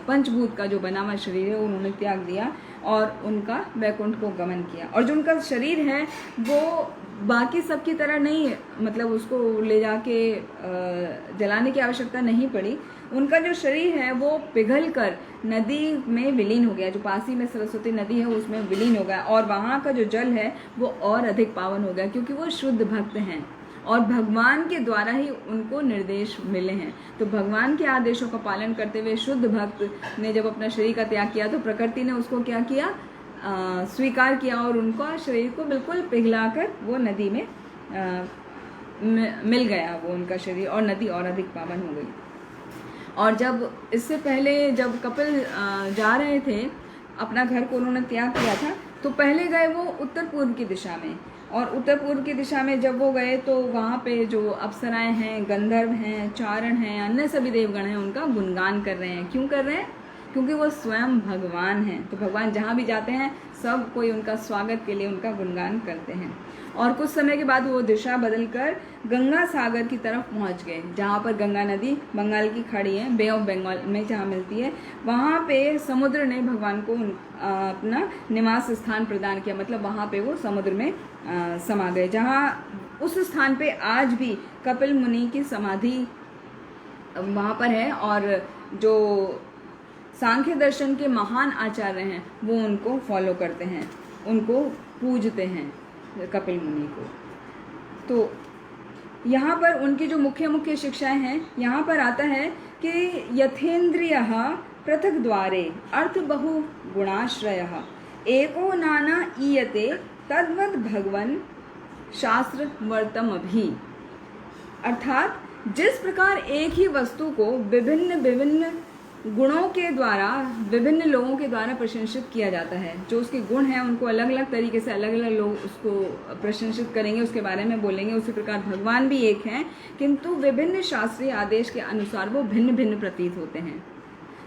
पंचभूत का जो बना हुआ शरीर है उन्होंने त्याग दिया और उनका वैकुंठ को गमन किया। और जो उनका शरीर है वो बाकी सब की तरह नहीं, मतलब उसको ले जाके जलाने की आवश्यकता नहीं पड़ी। उनका जो शरीर है वो पिघल कर नदी में विलीन हो गया, जो पासी में सरस्वती नदी है उसमें विलीन हो गया। और वहाँ का जो जल है वो और अधिक पावन हो गया क्योंकि वो शुद्ध भक्त हैं और भगवान के द्वारा ही उनको निर्देश मिले हैं। तो भगवान के आदेशों का पालन करते हुए शुद्ध भक्त ने जब अपना शरीर का त्याग किया तो प्रकृति ने उसको क्या किया, स्वीकार किया और उनका शरीर को बिल्कुल पिघलाकर वो नदी में मिल गया वो उनका शरीर, और नदी और अधिक पावन हो गई। और जब इससे पहले जब कपिल जा रहे थे, अपना घर को उन्होंने त्याग किया था, तो पहले गए वो उत्तर पूर्व की दिशा में। और उत्तर पूर्व की दिशा में जब वो गए तो वहाँ पे जो अप्सराएं हैं, गंधर्व हैं, चारण हैं, अन्य सभी देवगण हैं, उनका गुणगान कर रहे हैं। क्यों कर रहे हैं? क्योंकि वो स्वयं भगवान हैं। तो भगवान जहाँ भी जाते हैं सब कोई उनका स्वागत के लिए उनका गुणगान करते हैं। और कुछ समय के बाद वो दिशा बदलकर गंगा सागर की तरफ पहुंच गए, जहाँ पर गंगा नदी बंगाल की खाड़ी है, बे ऑफ बंगाल में जहाँ मिलती है, वहाँ पे समुद्र ने भगवान को अपना निवास स्थान प्रदान किया। मतलब वहाँ पे वो समुद्र में समा गए, जहाँ उस स्थान पे आज भी कपिल मुनि की समाधि वहाँ पर है। और जो सांख्य दर्शन के महान आचार्य हैं वो उनको फॉलो करते हैं, उनको पूजते हैं, कपिल मुनि को। तो यहाँ पर उनकी जो मुख्य मुख्य शिक्षाएं हैं, यहाँ पर आता है कि यथेन्द्रियः पृथक द्वारे अर्थ बहु गुणाश्रयः एको नाना ईयते तद्वद भगवन शास्त्र वर्तमभि। अर्थात जिस प्रकार एक ही वस्तु को विभिन्न विभिन्न गुणों के द्वारा विभिन्न लोगों के द्वारा प्रशंसित किया जाता है, जो उसके गुण हैं उनको अलग अलग तरीके से अलग अलग लोग उसको प्रशंसित करेंगे, उसके बारे में बोलेंगे। उसी प्रकार भगवान भी एक हैं, किंतु विभिन्न शास्त्रीय आदेश के अनुसार वो भिन्न भिन्न प्रतीत होते हैं।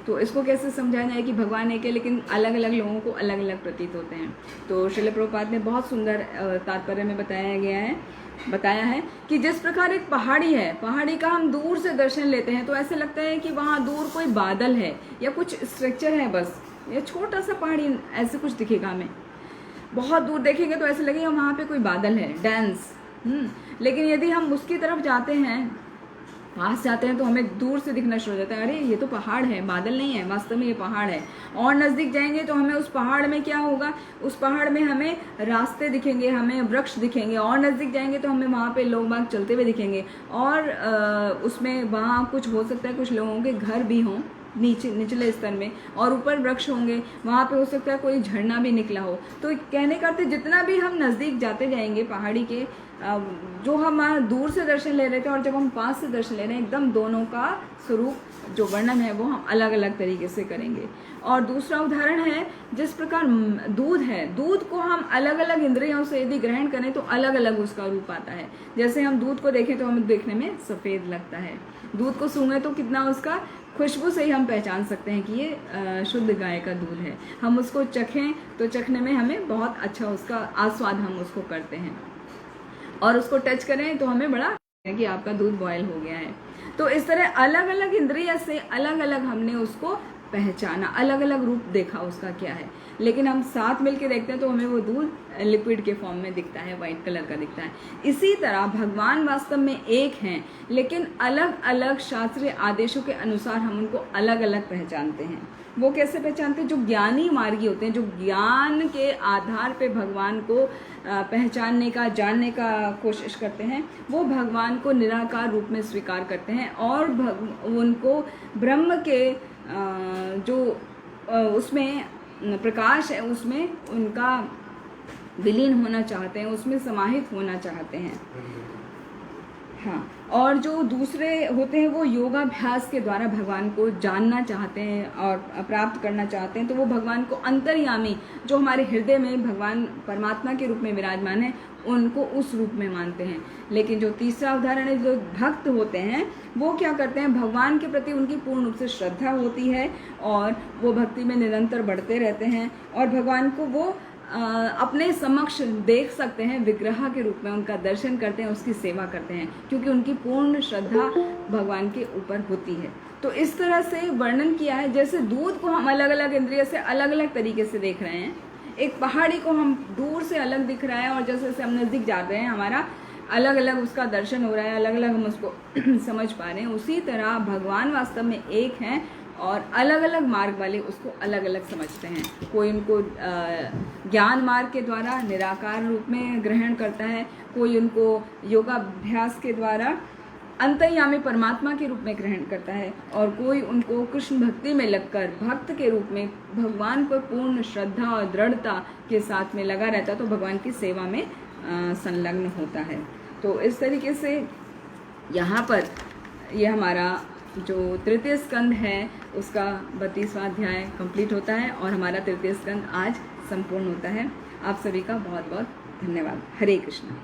तो इसको कैसे समझाया जाए कि भगवान एक है लेकिन अलग अलग लोगों को अलग अलग प्रतीत होते हैं। तो श्रील प्रभुपाद ने बहुत सुंदर तात्पर्य में बताया है कि जिस प्रकार एक पहाड़ी है, पहाड़ी का हम दूर से दर्शन लेते हैं तो ऐसे लगता है कि वहाँ दूर कोई बादल है या कुछ स्ट्रक्चर है, बस ये छोटा सा पहाड़ी ऐसे कुछ दिखेगा हमें। बहुत दूर देखेंगे तो ऐसे लगेगा वहाँ पे कोई बादल है, डेंस। लेकिन यदि हम उसकी तरफ जाते हैं, पास जाते हैं, तो हमें दूर से दिखना शुरू हो जाता है, अरे ये तो पहाड़ है, बादल नहीं है, वास्तव में ये पहाड़ है। और नज़दीक जाएंगे तो हमें उस पहाड़ में क्या होगा, उस पहाड़ में हमें रास्ते दिखेंगे, हमें वृक्ष दिखेंगे। और नज़दीक जाएंगे तो हमें वहाँ पे लोग बाग चलते हुए दिखेंगे। और उसमें वहाँ कुछ हो सकता है, कुछ लोगों के घर भी हों निचले स्तर में, और ऊपर वृक्ष होंगे, वहाँ पे हो सकता है कोई झरना भी निकला हो। तो कहने का अर्थ जितना भी हम नज़दीक जाते जाएंगे पहाड़ी के, जो हम दूर से दर्शन ले रहे थे और जब हम पास से दर्शन ले रहे हैं, एकदम दोनों का स्वरूप जो वर्णन है वो हम अलग अलग तरीके से करेंगे। और दूसरा उदाहरण है, जिस प्रकार दूध है, दूध को हम अलग अलग इंद्रियों से यदि ग्रहण करें तो अलग अलग उसका रूप आता है। जैसे हम दूध को देखें तो हमें देखने में सफ़ेद लगता है, दूध को सूंघें तो कितना उसका खुशबू से ही हम पहचान सकते हैं कि ये शुद्ध गाय का दूध है। हम उसको चखें तो चखने में हमें बहुत अच्छा उसका आस्वाद हम उसको करते हैं, और उसको टच करें तो हमें बड़ा कि आपका दूध बॉयल हो गया है। तो इस तरह अलग अलग इंद्रिय से अलग अलग हमने उसको पहचाना, अलग अलग रूप देखा उसका क्या है। लेकिन हम साथ मिलके देखते हैं तो हमें वो दूध लिक्विड के फॉर्म में दिखता है, वाइट कलर का दिखता है। इसी तरह भगवान वास्तव में एक हैं, लेकिन अलग अलग शास्त्रीय आदेशों के अनुसार हम उनको अलग अलग पहचानते हैं। वो कैसे पहचानते हैं? जो ज्ञानी मार्गी होते हैं, जो ज्ञान के आधार पे भगवान को पहचानने का, जानने का कोशिश करते हैं, वो भगवान को निराकार रूप में स्वीकार करते हैं और उनको ब्रह्म के जो उसमें प्रकाश है उसमें उनका विलीन होना चाहते हैं, उसमें समाहित होना चाहते हैं। हाँ, और जो दूसरे होते हैं वो योगाभ्यास के द्वारा भगवान को जानना चाहते हैं और प्राप्त करना चाहते हैं। तो वो भगवान को अंतर्यामी, जो हमारे हृदय में भगवान परमात्मा के रूप में विराजमान है, उनको उस रूप में मानते हैं। लेकिन जो तीसरा उदाहरण है, जो भक्त होते हैं, वो क्या करते हैं? भगवान के प्रति उनकी पूर्ण रूप से श्रद्धा होती है और वो भक्ति में निरंतर बढ़ते रहते हैं और भगवान को वो अपने समक्ष देख सकते हैं, विग्रह के रूप में उनका दर्शन करते हैं, उसकी सेवा करते हैं, क्योंकि उनकी पूर्ण श्रद्धा भगवान के ऊपर होती है। तो इस तरह से वर्णन किया है, जैसे दूध को हम अलग अलग इंद्रिय से अलग अलग तरीके से देख रहे हैं, एक पहाड़ी को हम दूर से अलग दिख रहा है और जैसे जैसे हम नज़दीक जा रहे हैं हमारा अलग अलग उसका दर्शन हो रहा है, अलग अलग हम उसको समझ पा रहे हैं। उसी तरह भगवान वास्तव में एक हैं और अलग अलग मार्ग वाले उसको अलग अलग समझते हैं। कोई उनको ज्ञान मार्ग के द्वारा निराकार रूप में ग्रहण करता है, कोई उनको योगाभ्यास के द्वारा अंतर्यामी परमात्मा के रूप में ग्रहण करता है, और कोई उनको कृष्ण भक्ति में लगकर भक्त के रूप में भगवान को पूर्ण श्रद्धा और दृढ़ता के साथ में लगा रहता है, तो भगवान की सेवा में संलग्न होता है। तो इस तरीके से यहाँ पर यह हमारा जो तृतीय स्कंद है उसका 32वां अध्याय कंप्लीट होता है और हमारा तृतीय स्कंद आज संपूर्ण होता है। आप सभी का बहुत बहुत धन्यवाद। हरे कृष्ण।